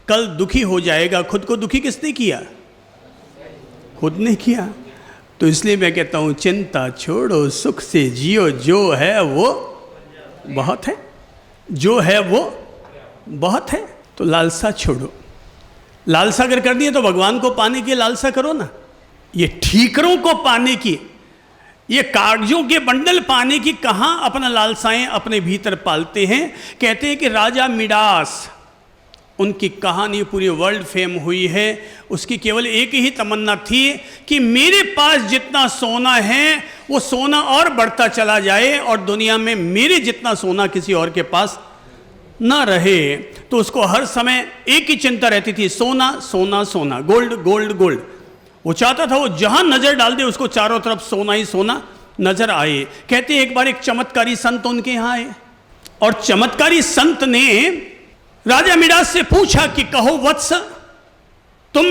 कल दुखी हो जाएगा। खुद को दुखी किसने किया? खुद ने किया। तो इसलिए मैं कहता हूं, चिंता छोड़ो, सुख से जियो, जो है वो बहुत है, जो है वो बहुत है। तो लालसा छोड़ो। लालसा अगर कर दिए तो भगवान को पाने की लालसा करो ना। ये ठीकरों को पाने की, ये कागजों के बंडल पाने की कहाँ अपना लालसाएं अपने भीतर पालते हैं। कहते हैं कि राजा मिडास उनकी कहानी पूरी वर्ल्ड फेम हुई है। उसकी केवल एक ही तमन्ना थी कि मेरे पास जितना सोना है वो सोना और बढ़ता चला जाए और दुनिया में मेरे जितना सोना किसी और के पास ना रहे। तो उसको हर समय एक ही चिंता रहती थी, सोना सोना सोना, गोल्ड गोल्ड गोल्ड। वो चाहता था वो जहां नजर डाल दे उसको चारों तरफ सोना ही सोना नजर आए। कहते हैं एक बार एक चमत्कारी संत उनके यहां आए और चमत्कारी संत ने राजा मिडास से पूछा कि कहो वत्स, तुम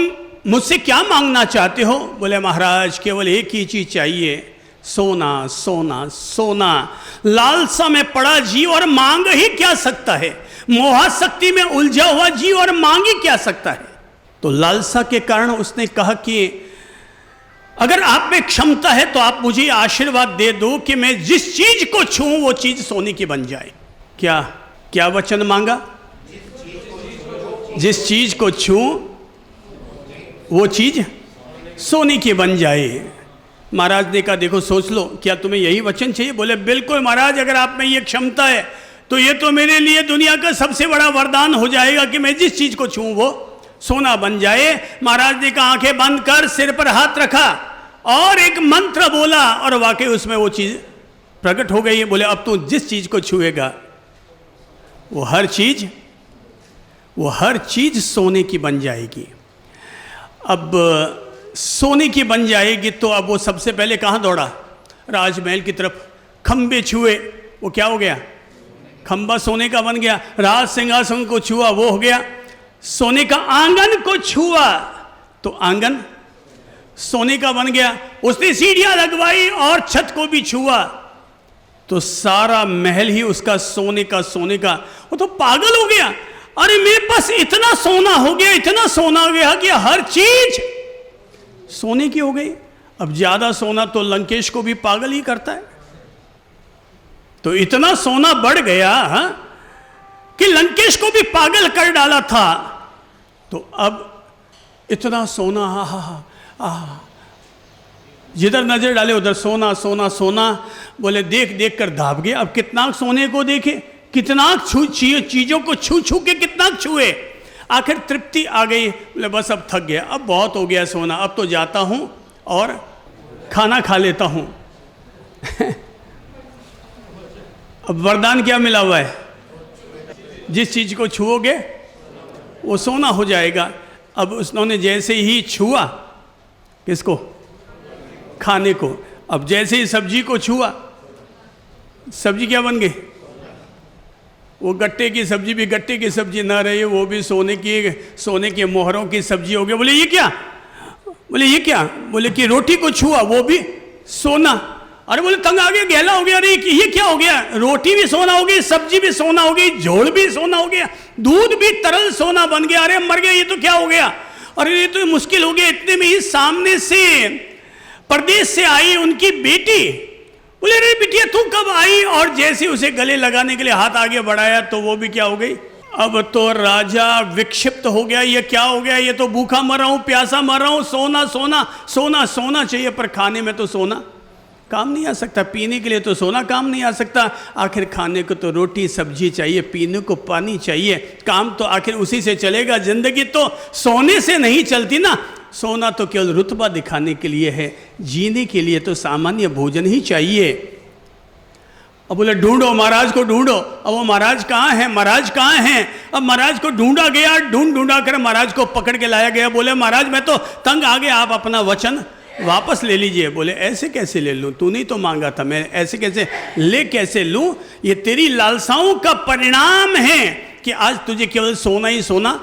मुझसे क्या मांगना चाहते हो? बोले महाराज केवल एक ही चीज चाहिए, सोना सोना सोना। लालसा में पड़ा जीव और मांग ही क्या सकता है? मोहाशक्ति में उलझा हुआ जीव और मांग ही क्या सकता है? तो लालसा के कारण उसने कहा कि अगर आप में क्षमता है तो आप मुझे आशीर्वाद दे दो कि मैं जिस चीज को छूऊं वो चीज सोने की बन जाए। क्या क्या वचन मांगा? जिस चीज को छूऊं वो चीज सोने की बन जाए। महाराज ने कहा देखो सोच लो, क्या तुम्हें यही वचन चाहिए? बोले बिल्कुल महाराज, अगर आप में ये क्षमता है तो ये तो मेरे लिए दुनिया का सबसे बड़ा वरदान हो जाएगा कि मैं जिस चीज को छूऊं वो सोना बन जाए। महाराज ने कहा आंखें बंद कर, सिर पर हाथ रखा और एक मंत्र बोला और वाकई उसमें वो चीज प्रकट हो गई। बोले अब तू जिस चीज को छुएगा वो हर चीज सोने की बन जाएगी। अब सोने की बन जाएगी तो अब वो सबसे पहले कहाँ दौड़ा? राजमहल की तरफ। खंबे छुए, वो क्या हो गया? खंबा सोने का बन गया। राज सिंहासन को छुआ, वो हो गया सोने का। आंगन को छुआ तो आंगन सोने का बन गया। उसने सीढ़ियां लगवाई और छत को भी छुआ तो सारा महल ही उसका सोने का। वो तो पागल हो गया, अरे मेरे पास इतना सोना हो गया, इतना सोना हो गया कि हर चीज सोने की हो गई। अब ज्यादा सोना तो लंकेश को भी पागल ही करता है। तो इतना सोना बढ़ गया कि लंकेश को भी पागल कर डाला था। तो अब इतना सोना, जिधर नजर डाले उधर सोना सोना सोना। बोले देख देख कर धाप गए। अब कितना सोने को देखे, कितना चीजों को छू छू के कितना छुए। आखिर तृप्ति आ गई। बोले बस अब थक गया, अब बहुत हो गया सोना, अब तो जाता हूं और खाना खा लेता हूं। अब वरदान क्या मिला हुआ है? जिस चीज को छुओगे वो सोना हो जाएगा। अब उन्होंने जैसे ही छुआ, किसको? खाने को। अब जैसे ही सब्जी को छुआ, सब्जी क्या बन गई? वो गट्टे की सब्जी भी गट्टे की सब्जी ना रही, वो भी सोने की मोहरों की सब्जी हो गई। बोले ये क्या? बोले ये क्या? बोले कि रोटी को छुआ वो भी सोना। अरे बोले तंग आ गया, गहला हो गया। अरे ये क्या हो गया? रोटी भी सोना हो गई, सब्जी भी सोना हो गई, झोल भी सोना हो गया, दूध भी तरल सोना बन गया। अरे मर गया, ये तो क्या हो गया? अरे ये तो मुश्किल हो गया। इतने में ही सामने से परदेश से आई उनकी बेटी। बोले अरे बिटिया तू कब आई? और जैसे उसे गले लगाने के लिए हाथ आगे बढ़ाया तो वो भी क्या हो गई? अब तो राजा विक्षिप्त हो गया। ये क्या हो गया? ये तो भूखा मर रहा हूं, प्यासा मर रहा हूं, सोना सोना सोना सोना चाहिए, पर खाने में तो सोना काम नहीं आ सकता, पीने के लिए तो सोना काम नहीं आ सकता। आखिर खाने को तो रोटी सब्जी चाहिए, पीने को पानी चाहिए, काम तो आखिर उसी से चलेगा। जिंदगी तो सोने से नहीं चलती ना। सोना तो केवल रुतबा दिखाने के लिए है, जीने के लिए तो सामान्य भोजन ही चाहिए। अब बोले ढूंढो महाराज को, ढूंढो। अब वो महाराज कहाँ हैं? महाराज कहाँ हैं? अब महाराज को ढूंढा गया, ढूंढा कर महाराज को पकड़ के लाया गया। बोले महाराज मैं तो तंग आ गया, आप अपना वचन वापस ले लीजिए। बोले ऐसे कैसे ले लूं? तूने तो मांगा था, मैं ऐसे कैसे लूं? ये तेरी लालसाओं का परिणाम है कि आज तुझे केवल सोना ही सोना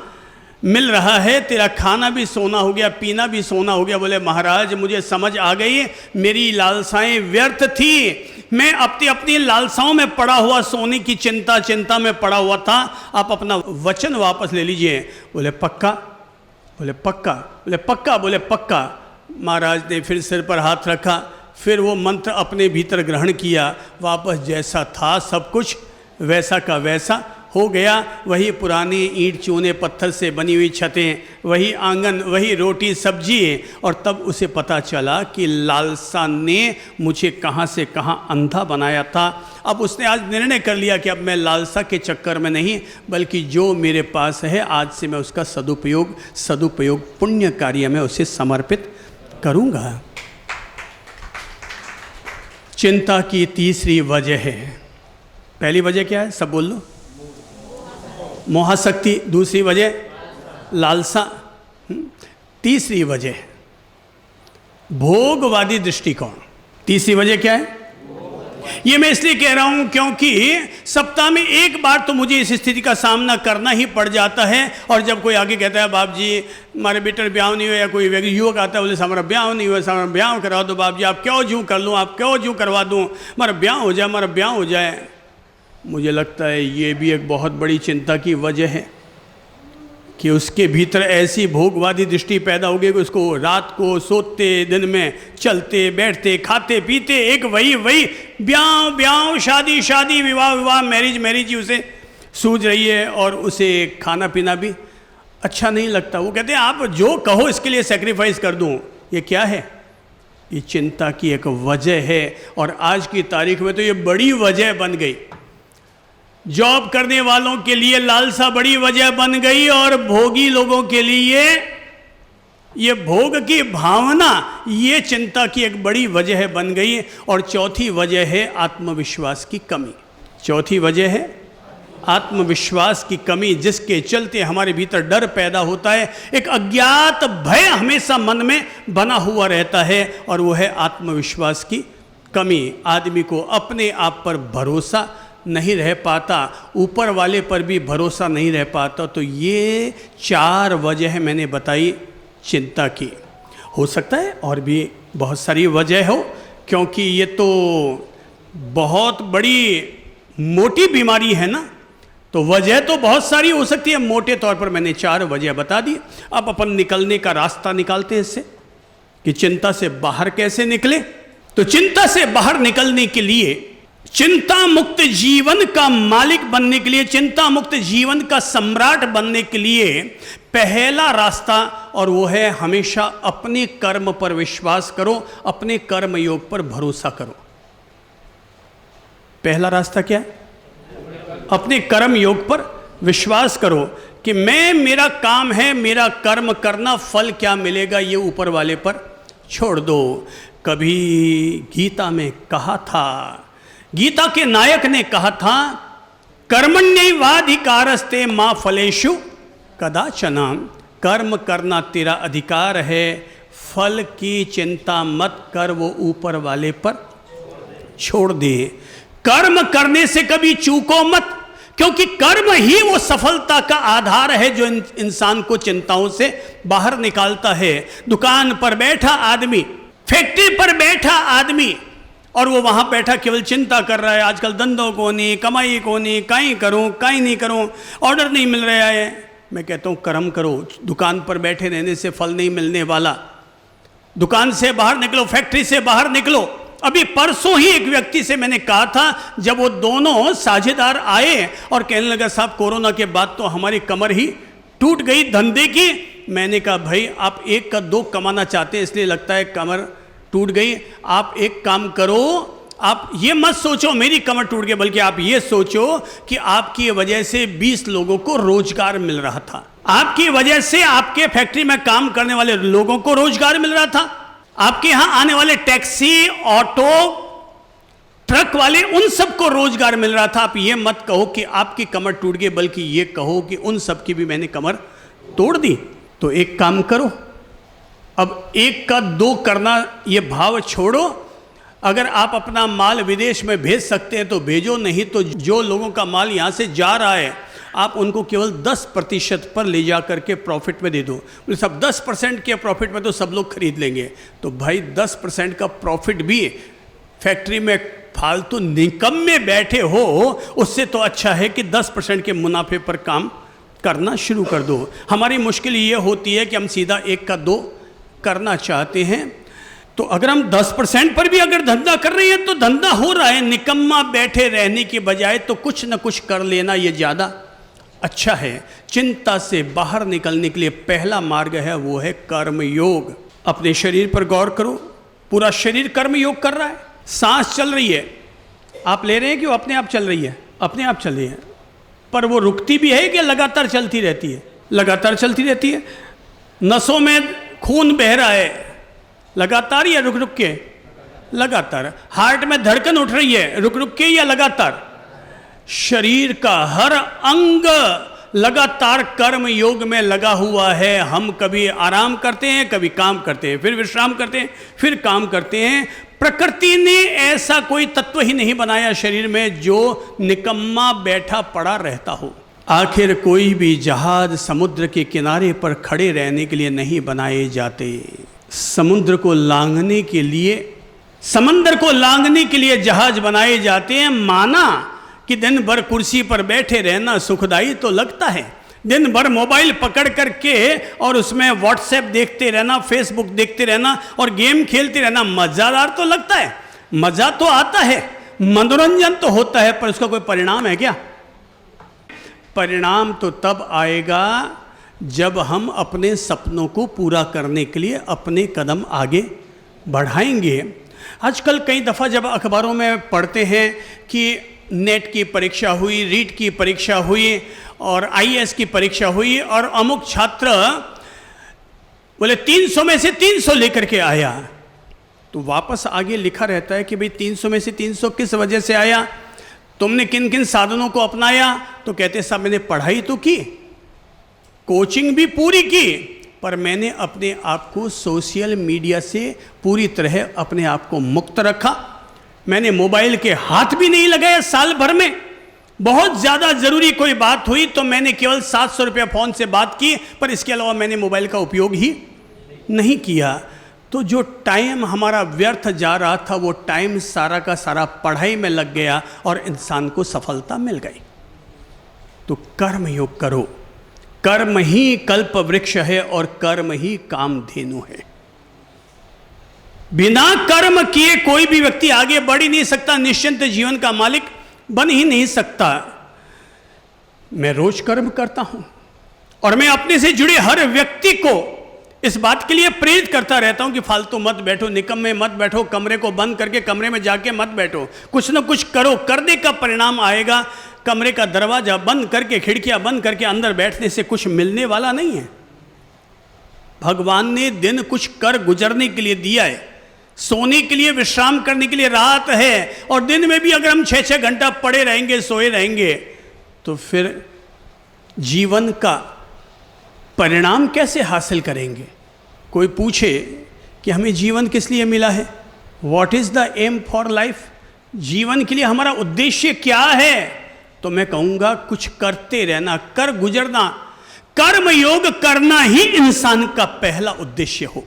मिल रहा है। तेरा खाना भी सोना हो गया, पीना भी सोना हो गया। बोले महाराज मुझे समझ आ गई, मेरी लालसाएं व्यर्थ थी। मैं अपनी लालसाओं में पड़ा हुआ, सोने की चिंता में पड़ा हुआ था। आप अपना वचन वापस ले लीजिए। बोले पक्का? बोले पक्का? बोले पक्का? बोले पक्का। महाराज ने फिर सिर पर हाथ रखा, फिर वो मंत्र अपने भीतर ग्रहण किया। वापस जैसा था सब कुछ वैसा का वैसा हो गया। वही पुरानी ईंट चूने पत्थर से बनी हुई छतें, वही आंगन, वही रोटी सब्जी। और तब उसे पता चला कि लालसा ने मुझे कहाँ से कहाँ अंधा बनाया था। अब उसने आज निर्णय कर लिया कि अब मैं लालसा के चक्कर में नहीं, बल्कि जो मेरे पास है आज से मैं उसका सदुपयोग पुण्य कार्य में उसे समर्पित करूँगा। चिंता की तीसरी वजह है, पहली वजह क्या है, सब बोल लो, मोहासक्ति। दूसरी वजह लालसा। तीसरी वजह भोगवादी दृष्टिकोण। तीसरी वजह क्या है? ये मैं इसलिए कह रहा हूं क्योंकि सप्ताह में एक बार तो मुझे इस स्थिति का सामना करना ही पड़ जाता है। और जब कोई आगे कहता है बाप जी हमारे बेटे ब्याह नहीं हुआ, या कोई युवक आता है बोले हमारा ब्याह नहीं हुआ, हमारा ब्याह करा दो बाप जी, आप क्यों जूँ कर लूँ, आप क्यों जूँ करवा दूँ, हमारा ब्याह हो जाए, हमारा ब्याह हो जाए। मुझे लगता है ये भी एक बहुत बड़ी चिंता की वजह है कि उसके भीतर ऐसी भोगवादी दृष्टि पैदा हो गई कि उसको रात को सोते, दिन में चलते बैठते खाते पीते एक वही ब्याह शादी शादी विवाह मैरिज ही उसे सूझ रही है। और उसे खाना पीना भी अच्छा नहीं लगता। वो कहते हैं आप जो कहो इसके लिए सेक्रीफाइस कर दूं। ये क्या है? ये चिंता की एक वजह है। और आज की तारीख में तो ये बड़ी वजह बन गई। जॉब करने वालों के लिए लालसा बड़ी वजह बन गई, और भोगी लोगों के लिए ये भोग की भावना ये चिंता की एक बड़ी वजह बन गई। और चौथी वजह है आत्मविश्वास की कमी। चौथी वजह है आत्मविश्वास की कमी, जिसके चलते हमारे भीतर डर पैदा होता है। एक अज्ञात भय हमेशा मन में बना हुआ रहता है, और वो है आत्मविश्वास की कमी। आदमी को अपने आप पर भरोसा नहीं रह पाता, ऊपर वाले पर भी भरोसा नहीं रह पाता। तो ये 4 वजह मैंने बताई चिंता की। हो सकता है और भी बहुत सारी वजह हो, क्योंकि ये तो बहुत बड़ी मोटी बीमारी है ना, तो वजह तो बहुत सारी हो सकती है। मोटे तौर पर मैंने 4 वजह बता दी। अब अपन निकलने का रास्ता निकालते हैं इससे कि चिंता से बाहर कैसे निकले। तो चिंता से बाहर निकलने के लिए, चिंता मुक्त जीवन का मालिक बनने के लिए, चिंता मुक्त जीवन का सम्राट बनने के लिए पहला रास्ता, और वो है हमेशा अपने कर्म पर विश्वास करो, अपने कर्म योग पर भरोसा करो। पहला रास्ता क्या है? अपने कर्म योग पर विश्वास करो कि मेरा काम है, मेरा कर्म करना, फल क्या मिलेगा ये ऊपर वाले पर छोड़ दो। कभी गीता में कहा था, गीता के नायक ने कहा था, कर्मण्येवाधिकारस्ते मां फलेषु कदाचन। कर्म करना तेरा अधिकार है, फल की चिंता मत कर, वो ऊपर वाले पर छोड़ दे। कर्म करने से कभी चूको मत, क्योंकि कर्म ही वो सफलता का आधार है जो इंसान को चिंताओं से बाहर निकालता है। दुकान पर बैठा आदमी, फैक्ट्री पर बैठा आदमी, और वो वहाँ बैठा केवल चिंता कर रहा है, आजकल धंधों को नहीं, कमाई को नहीं, काहीं करूँ काहीं नहीं करूँ, ऑर्डर नहीं मिल रहा है। मैं कहता हूँ कर्म करो। दुकान पर बैठे रहने से फल नहीं मिलने वाला। दुकान से बाहर निकलो, फैक्ट्री से बाहर निकलो। अभी परसों ही एक व्यक्ति से मैंने कहा था, जब वो दोनों साझेदार आए और कहने लगा साहब कोरोना के बाद तो हमारी कमर ही टूट गई धंधे की। मैंने कहा भाई आप 1 का 2 कमाना चाहते हैं, इसलिए लगता है कमर टूट गई। आप एक काम करो, आप ये मत सोचो मेरी कमर टूट गई, बल्कि आप ये सोचो कि आपकी वजह से 20 लोगों को रोजगार मिल रहा था, आपकी वजह से आपके फैक्ट्री में काम करने वाले लोगों को रोजगार मिल रहा था, आपके यहां आने वाले टैक्सी, ऑटो, ट्रक वाले, उन सबको रोजगार मिल रहा था। आप ये मत कहो कि आपकी कमर टूट गई, बल्कि ये कहो कि उन सब की भी मैंने कमर तोड़ दी। तो एक काम करो, अब 1 का 2 करना ये भाव छोड़ो। अगर आप अपना माल विदेश में भेज सकते हैं तो भेजो, नहीं तो जो लोगों का माल यहाँ से जा रहा है आप उनको केवल 10% पर ले जा करके प्रॉफिट में दे दो। बोले सब 10% के प्रॉफिट में तो सब लोग खरीद लेंगे। तो भाई 10% का प्रॉफिट भी फैक्ट्री में फालतू निकम में बैठे हो, उससे तो अच्छा है कि 10% के मुनाफे पर काम करना शुरू कर दो। हमारी मुश्किल ये होती है कि हम सीधा 1 का 2 करना चाहते हैं। तो अगर हम 10% पर भी अगर धंधा कर रहे हैं तो धंधा हो रहा है। निकम्मा बैठे रहने के बजाय तो कुछ न कुछ कर लेना ये ज़्यादा अच्छा है। चिंता से बाहर निकलने के लिए पहला मार्ग है, वो है कर्म योग। अपने शरीर पर गौर करो, पूरा शरीर कर्म योग कर रहा है। सांस चल रही है, आप ले रहे हैं कि वो अपने आप चल रही है? अपने आप चल रही है, पर वो रुकती भी है कि लगातार चलती रहती है? लगातार चलती रहती है। नसों में खून बह रहा है लगातार या रुक रुक के? लगातार। हार्ट में धड़कन उठ रही है रुक रुक के या लगातार? शरीर का हर अंग लगातार कर्म योग में लगा हुआ है। हम कभी आराम करते हैं, कभी काम करते हैं, फिर विश्राम करते हैं, फिर काम करते हैं। प्रकृति ने ऐसा कोई तत्व ही नहीं बनाया शरीर में जो निकम्मा बैठा पड़ा रहता हो। आखिर कोई भी जहाज समुद्र के किनारे पर खड़े रहने के लिए नहीं बनाए जाते। समुद्र को लांघने के लिए, समंदर को लांघने के लिए जहाज बनाए जाते हैं। माना कि दिन भर कुर्सी पर बैठे रहना सुखदाई तो लगता है, दिन भर मोबाइल पकड़ करके और उसमें व्हाट्सएप देखते रहना, फेसबुक देखते रहना और गेम खेलते रहना मज़ेदार तो लगता है, मज़ा तो आता है, मनोरंजन तो होता है, पर उसका कोई परिणाम है क्या? परिणाम तो तब आएगा जब हम अपने सपनों को पूरा करने के लिए अपने कदम आगे बढ़ाएंगे। आजकल कई दफ़ा जब अखबारों में पढ़ते हैं कि नेट की परीक्षा हुई, रीट की परीक्षा हुई और आईएएस की परीक्षा हुई और अमुक छात्र बोले 300 में से 300 लेकर के आया, तो वापस आगे लिखा रहता है कि भाई 300 में से 300 किस वजह से आया, तुमने किन किन साधनों को अपनाया? तो कहते साहब मैंने पढ़ाई तो की, कोचिंग भी पूरी की, पर मैंने अपने आप को सोशल मीडिया से पूरी तरह अपने आप को मुक्त रखा। मैंने मोबाइल के हाथ भी नहीं लगाया साल भर में। बहुत ज़्यादा ज़रूरी कोई बात हुई तो मैंने केवल 700 रुपये फ़ोन से बात की, पर इसके अलावा मैंने मोबाइल का उपयोग ही नहीं किया। तो जो टाइम हमारा व्यर्थ जा रहा था वो टाइम सारा का सारा पढ़ाई में लग गया और इंसान को सफलता मिल गई। तो कर्म योग करो। कर्म ही कल्प वृक्ष है और कर्म ही कामधेनु है। बिना कर्म किए कोई भी व्यक्ति आगे बढ़ ही नहीं सकता, निश्चिंत जीवन का मालिक बन ही नहीं सकता। मैं रोज कर्म करता हूं और मैं अपने से जुड़े हर व्यक्ति को इस बात के लिए प्रेरित करता रहता हूं कि फालतू मत बैठो, निकम्मे मत बैठो, कमरे को बंद करके कमरे में जाके मत बैठो, कुछ ना कुछ करो। करने का परिणाम आएगा। कमरे का दरवाजा बंद करके, खिड़कियां बंद करके अंदर बैठने से कुछ मिलने वाला नहीं है। भगवान ने दिन कुछ कर गुजरने के लिए दिया है, सोने के लिए, विश्राम करने के लिए रात है, और दिन में भी अगर हम 6-6 घंटा पड़े रहेंगे, सोए रहेंगे, तो फिर जीवन का परिणाम कैसे हासिल करेंगे? कोई पूछे कि हमें जीवन किस लिए मिला है, what is the aim for life, जीवन के लिए हमारा उद्देश्य क्या है, तो मैं कहूंगा कुछ करते रहना, कर गुजरना। कर्म योग करना ही इंसान का पहला उद्देश्य हो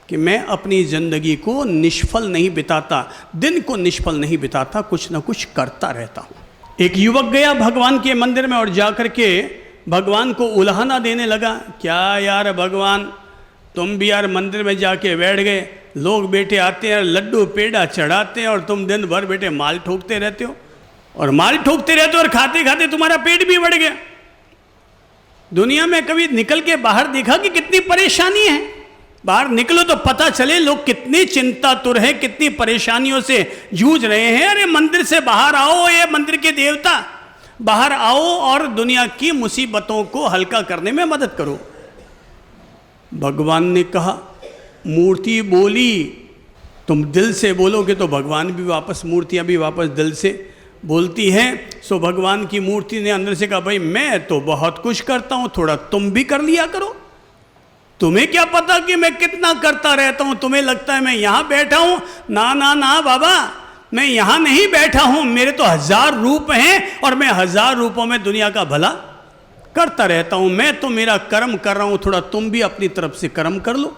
कि मैं अपनी जिंदगी को निष्फल नहीं बिताता, दिन को निष्फल नहीं बिताता, कुछ ना कुछ करता रहता हूं। एक युवक गया भगवान के मंदिर में और जाकर के भगवान को उल्हाना देने लगा, क्या यार भगवान, तुम भी यार मंदिर में जाके बैठ गए, लोग बेटे आते हैं, लड्डू पेड़ा चढ़ाते हैं और तुम दिन भर बेटे माल ठोकते रहते हो, और माल ठोकते रहते हो और खाते खाते तुम्हारा पेट भी बढ़ गया। दुनिया में कभी निकल के बाहर देखा कि कितनी परेशानी है? बाहर निकलो तो पता चले लोग कितनी चिंतातुर हैं, कितनी परेशानियों से जूझ रहे हैं। अरे मंदिर से बाहर आओ, ये मंदिर के देवता, बाहर आओ और दुनिया की मुसीबतों को हल्का करने में मदद करो। भगवान ने कहा, मूर्ति बोली, तुम दिल से बोलोगे तो भगवान भी वापस, मूर्तियां भी वापस दिल से बोलती हैं। सो भगवान की मूर्ति ने अंदर से कहा, भाई मैं तो बहुत कुछ करता हूं, थोड़ा तुम भी कर लिया करो। तुम्हें क्या पता कि मैं कितना करता रहता हूं, तुम्हें लगता है मैं यहां बैठा हूं? ना ना ना बाबा, मैं यहां नहीं बैठा हूं, मेरे तो 1000 रूप हैं और मैं 1000 रूपों में दुनिया का भला करता रहता हूं। मैं तो मेरा कर्म कर रहा हूं, थोड़ा तुम भी अपनी तरफ से कर्म कर लो।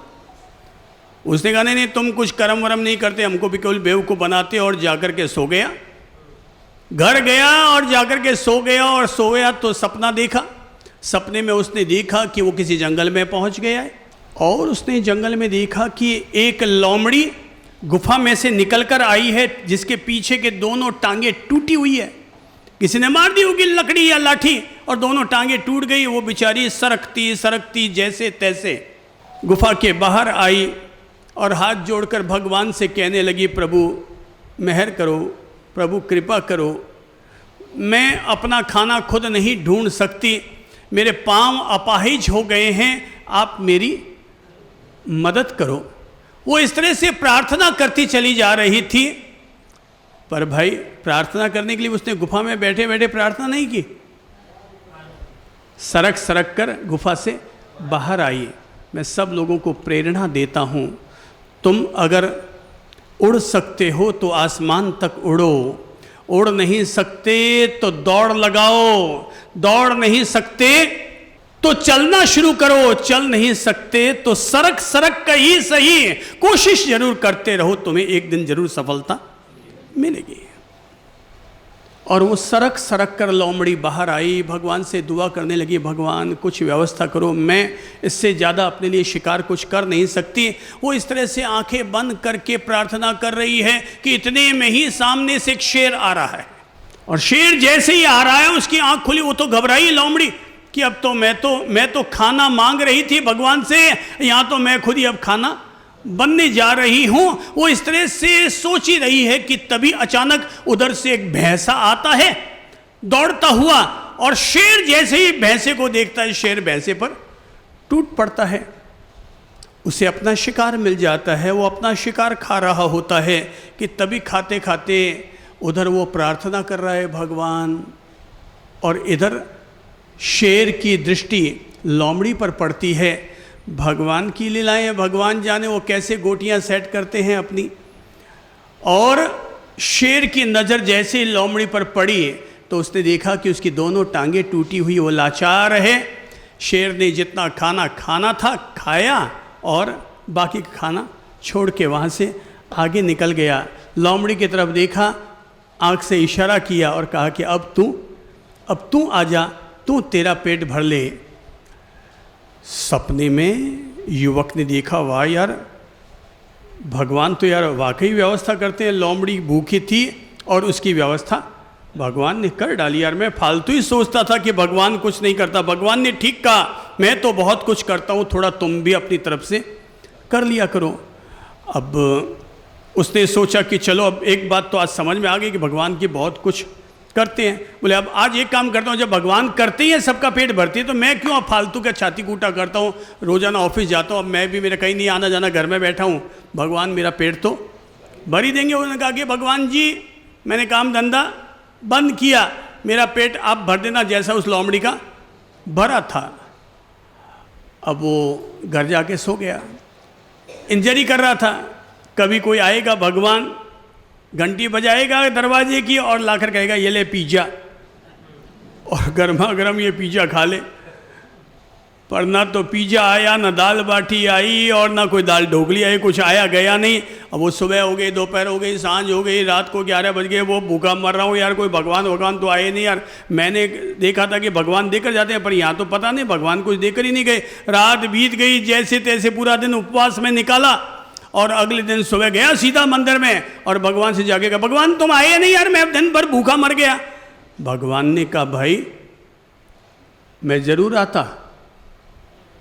उसने कहा, नहीं तुम कुछ कर्म वरम नहीं करते, हमको भी केवल बेवकूफ़ बनाते, और जाकर के सो गया। घर गया और जाकर के सो गया, और सो गया तो सपना देखा। सपने में उसने देखा कि वो किसी जंगल में पहुंच गया है। और उसने जंगल में देखा कि एक लोमड़ी गुफा में से निकलकर आई है, जिसके पीछे के दोनों टांगे टूटी हुई है। किसी ने मार दी होगी लकड़ी या लाठी और दोनों टांगे टूट गई। वो बेचारी सरकती सरकती जैसे तैसे गुफा के बाहर आई और हाथ जोड़कर भगवान से कहने लगी, प्रभु मेहर करो, प्रभु कृपा करो, मैं अपना खाना खुद नहीं ढूंढ सकती, मेरे पांव अपाहिज हो गए हैं, आप मेरी मदद करो। वो इस तरह से प्रार्थना करती चली जा रही थी। पर भाई, प्रार्थना करने के लिए उसने गुफा में बैठे बैठे प्रार्थना नहीं की, सरक सरक कर गुफा से बाहर आई। मैं सब लोगों को प्रेरणा देता हूँ, तुम अगर उड़ सकते हो तो आसमान तक उड़ो, उड़ नहीं सकते तो दौड़ लगाओ, दौड़ नहीं सकते तो चलना शुरू करो, चल नहीं सकते तो सरक सरक का ही सही कोशिश जरूर करते रहो, तुम्हें एक दिन जरूर सफलता मिलेगी। और वो सरक सरक कर लोमड़ी बाहर आई, भगवान से दुआ करने लगी, भगवान कुछ व्यवस्था करो, मैं इससे ज़्यादा अपने लिए शिकार कुछ कर नहीं सकती। वो इस तरह से आंखें बंद करके प्रार्थना कर रही है कि इतने में ही सामने से एक शेर आ रहा है। और शेर जैसे ही आ रहा है, उसकी आंख खुली, वो तो घबराई लोमड़ी कि अब तो मैं तो खाना मांग रही थी भगवान से, यहाँ तो मैं खुद ही अब खाना बनने जा रही हूं। वो इस तरह से सोच ही रही है कि तभी अचानक उधर से एक भैंसा आता है दौड़ता हुआ, और शेर जैसे ही भैंसे को देखता है, शेर भैंसे पर टूट पड़ता है, उसे अपना शिकार मिल जाता है। वो अपना शिकार खा रहा होता है कि तभी खाते खाते उधर वो प्रार्थना कर रहा है भगवान, और इधर शेर की दृष्टि लोमड़ी पर पड़ती है। भगवान की लीलाएं, भगवान जाने वो कैसे गोटियां सेट करते हैं अपनी। और शेर की नज़र जैसे ही लोमड़ी पर पड़ी तो उसने देखा कि उसकी दोनों टांगें टूटी हुई, वो लाचार है। शेर ने जितना खाना खाना था खाया और बाकी का खाना छोड़ के वहाँ से आगे निकल गया। लोमड़ी की तरफ देखा, आँख से इशारा किया और कहा कि अब तू आ जा, तू तेरा पेट भर ले। सपने में युवक ने देखा, वाह यार, भगवान तो यार वाकई व्यवस्था करते हैं। लोमड़ी भूखी थी और उसकी व्यवस्था भगवान ने कर डाली। यार मैं फालतू ही सोचता था कि भगवान कुछ नहीं करता। भगवान ने ठीक कहा, मैं तो बहुत कुछ करता हूँ, थोड़ा तुम भी अपनी तरफ से कर लिया करो। अब उसने सोचा कि चलो, अब एक बात तो आज समझ में आ गई कि भगवान की बहुत कुछ करते हैं। बोले अब आज एक काम करता हूँ, जब भगवान करते ही हैं, सबका पेट भरती है, तो मैं क्यों अब फालतू का छाती कूटा करता हूँ। रोजाना ऑफिस जाता हूँ, अब मैं भी, मेरा कहीं नहीं आना जाना, घर में बैठा हूँ, भगवान मेरा पेट तो भर ही देंगे। उन्होंने कहा कि भगवान जी, मैंने काम धंधा बंद किया, मेरा पेट आप भर देना, जैसा उस लोमड़ी का भरा था। अब वो घर जाके सो गया, इंजरी कर रहा था, कभी कोई आएगा, भगवान घंटी बजाएगा दरवाजे की और लाकर कहेगा ये ले पिज्जा, और गर्मा गर्म ये पिज्जा खा ले। पर ना तो पिज्जा आया, ना दाल बाटी आई, और ना कोई दाल ढोकली आई, कुछ आया गया नहीं। अब वो सुबह हो गई, दोपहर हो गई, सांझ हो गई, रात को 11 बज गए, वो भूखा मर रहा हूँ यार, कोई भगवान तो आए नहीं यार। मैंने देखा था कि भगवान देकर जाते हैं, पर यहाँ तो पता नहीं, भगवान कुछ देकर ही नहीं गए। रात बीत गई, जैसे तैसे पूरा दिन उपवास में निकाला, और अगले दिन सुबह गया सीधा मंदिर में और भगवान से जाके कहा, भगवान तुम आए नहीं यार, मैं दिन भर भूखा मर गया। भगवान ने कहा, भाई मैं जरूर आता,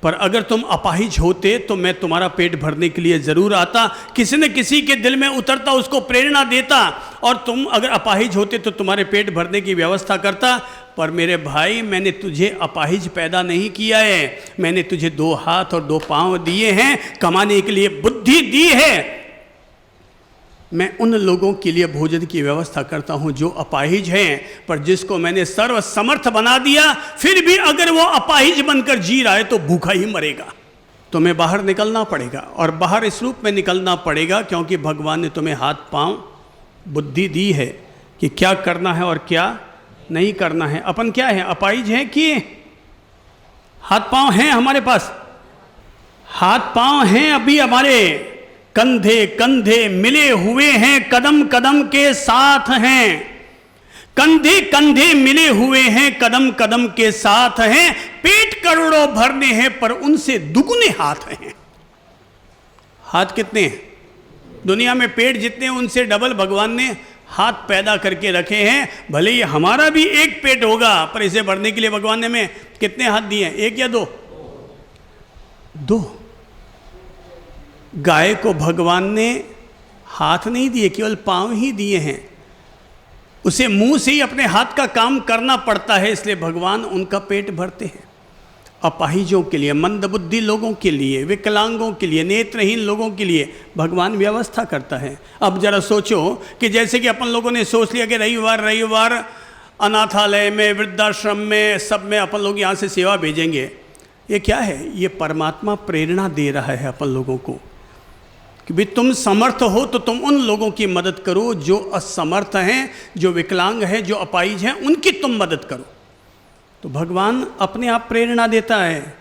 पर अगर तुम अपाहिज होते तो मैं तुम्हारा पेट भरने के लिए जरूर आता, किसी न किसी के दिल में उतरता, उसको प्रेरणा देता, और तुम अगर अपाहिज होते तो तुम्हारे पेट भरने की व्यवस्था करता। पर मेरे भाई, मैंने तुझे अपाहिज पैदा नहीं किया है, मैंने तुझे 2 हाथ और 2 पांव दिए हैं, कमाने के लिए बुद्धि दी है। मैं उन लोगों के लिए भोजन की व्यवस्था करता हूं जो अपाहिज हैं, पर जिसको मैंने सर्व समर्थ बना दिया, फिर भी अगर वो अपाहिज बनकर जी रहा है तो भूखा ही मरेगा। तुम्हें बाहर निकलना पड़ेगा, और बाहर इस रूप में निकलना पड़ेगा क्योंकि भगवान ने तुम्हें हाथ पांव बुद्धि दी है कि क्या करना है और क्या नहीं करना है। अपन क्या है, अपाहिज हैं कि हाथ पांव हैं हमारे पास? हाथ पांव हैं, अभी हमारे कंधे कंधे मिले हुए हैं, कदम कदम के साथ हैं, कंधे कंधे मिले हुए हैं, कदम कदम के साथ हैं। पेट करोड़ों भरने हैं, पर उनसे दुगने हाथ हैं। हाथ कितने हैं? दुनिया में पेट जितने हैं उनसे डबल भगवान ने हाथ पैदा करके रखे हैं। भले ही हमारा भी एक पेट होगा, पर इसे भरने के लिए भगवान ने हमें कितने हाथ दिए हैं? एक या दो? दो। गाय को भगवान ने हाथ नहीं दिए, केवल पांव ही दिए हैं। उसे मुंह से ही अपने हाथ का काम करना पड़ता है, इसलिए भगवान उनका पेट भरते हैं। अपाहिजों के लिए, मंदबुद्धि लोगों के लिए, विकलांगों के लिए, नेत्रहीन लोगों के लिए भगवान व्यवस्था करता है। अब जरा सोचो कि जैसे कि अपन लोगों ने सोच लिया कि रविवार अनाथालय में, वृद्धाश्रम में, सब में अपन लोग यहाँ से सेवा भेजेंगे। ये क्या है? ये परमात्मा प्रेरणा दे रहा है अपन लोगों को कि भाई तुम समर्थ हो तो तुम उन लोगों की मदद करो जो असमर्थ हैं, जो विकलांग हैं, जो अपाहिज हैं, उनकी तुम मदद करो। तो भगवान अपने आप प्रेरणा देता है।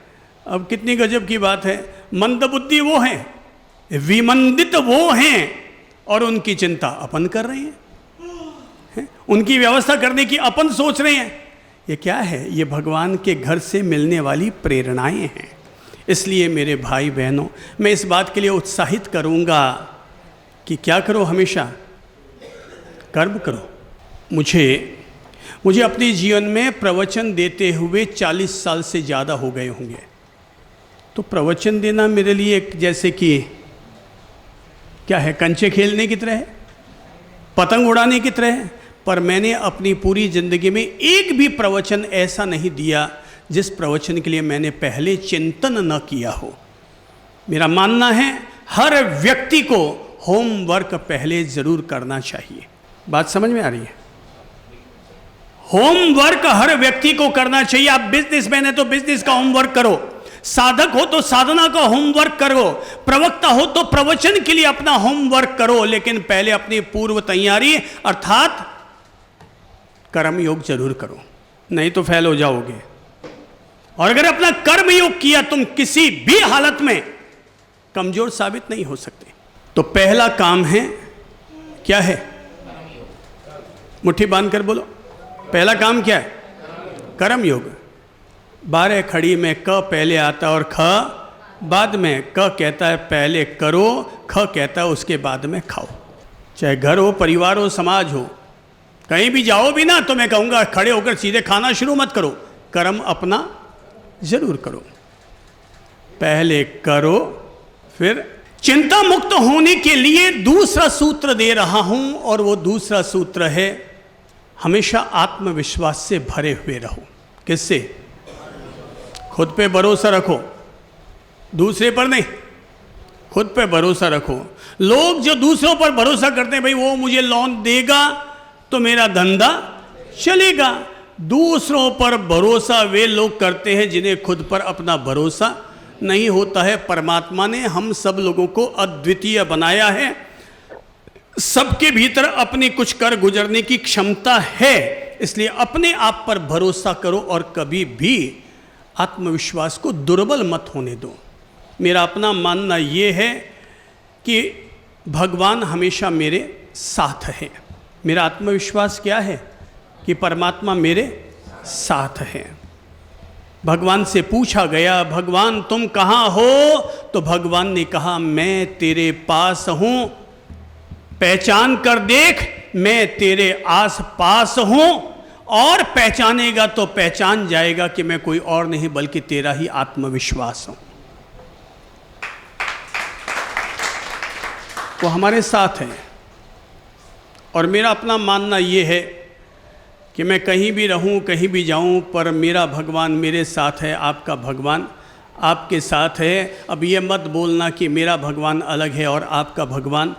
अब कितनी गजब की बात है। मंदबुद्धि वो हैं, विमंदित वो हैं, और उनकी चिंता अपन कर रहे हैं, उनकी व्यवस्था करने की अपन सोच रहे हैं। ये क्या है? ये भगवान के घर से मिलने वाली प्रेरणाएं हैं। इसलिए मेरे भाई बहनों, मैं इस बात के लिए उत्साहित करूंगा कि क्या करो? हमेशा कर्म करो। मुझे अपने जीवन में प्रवचन देते हुए 40 साल से ज़्यादा हो गए होंगे। तो प्रवचन देना मेरे लिए एक जैसे कि क्या है, कंचे खेलने की तरह है, पतंग उड़ाने की तरह है। पर मैंने अपनी पूरी ज़िंदगी में एक भी प्रवचन ऐसा नहीं दिया जिस प्रवचन के लिए मैंने पहले चिंतन न किया हो। मेरा मानना है हर व्यक्ति को होमवर्क पहले ज़रूर करना चाहिए। बात समझ में आ रही है? होमवर्क हर व्यक्ति को करना चाहिए। आप बिजनेसमैन है तो बिजनेस का होमवर्क करो, साधक हो तो साधना का होमवर्क करो, प्रवक्ता हो तो प्रवचन के लिए अपना होमवर्क करो। लेकिन पहले अपनी पूर्व तैयारी अर्थात कर्म योग जरूर करो, नहीं तो फेल हो जाओगे। और अगर अपना कर्म योग किया, तुम किसी भी हालत में कमजोर साबित नहीं हो सकते। तो पहला काम है, क्या है? मुट्ठी बांध कर बोलो, पहला काम क्या है? कर्म योग। 12 खड़ी में क पहले आता और ख बाद में। क कहता है पहले करो, ख कहता है उसके बाद में खाओ। चाहे घर हो, परिवार हो, समाज हो, कहीं भी जाओ भी ना, तो मैं कहूँगा खड़े होकर सीधे खाना शुरू मत करो, कर्म अपना जरूर करो। पहले करो, फिर चिंता मुक्त होने के लिए दूसरा सूत्र दे रहा हूं, और वो दूसरा सूत्र है हमेशा आत्मविश्वास से भरे हुए रहो। किससे? खुद पे भरोसा रखो, दूसरे पर नहीं, खुद पे भरोसा रखो। लोग जो दूसरों पर भरोसा करते हैं, भाई वो मुझे लोन देगा तो मेरा धंधा चलेगा। दूसरों पर भरोसा वे लोग करते हैं जिन्हें खुद पर अपना भरोसा नहीं होता है। परमात्मा ने हम सब लोगों को अद्वितीय बनाया है, सबके भीतर अपनी कुछ कर गुजरने की क्षमता है। इसलिए अपने आप पर भरोसा करो और कभी भी आत्मविश्वास को दुर्बल मत होने दो। मेरा अपना मानना ये है कि भगवान हमेशा मेरे साथ है। मेरा आत्मविश्वास क्या है? कि परमात्मा मेरे साथ है। भगवान से पूछा गया, भगवान तुम कहाँ हो? तो भगवान ने कहा, मैं तेरे पास हूँ, पहचान कर देख, मैं तेरे आस पास हूँ। और पहचानेगा तो पहचान जाएगा कि मैं कोई और नहीं बल्कि तेरा ही आत्मविश्वास हूँ। वो हमारे साथ है। और मेरा अपना मानना ये है कि मैं कहीं भी रहूं, कहीं भी जाऊं, पर मेरा भगवान मेरे साथ है, आपका भगवान आपके साथ है। अब ये मत बोलना कि मेरा भगवान अलग है और आपका भगवान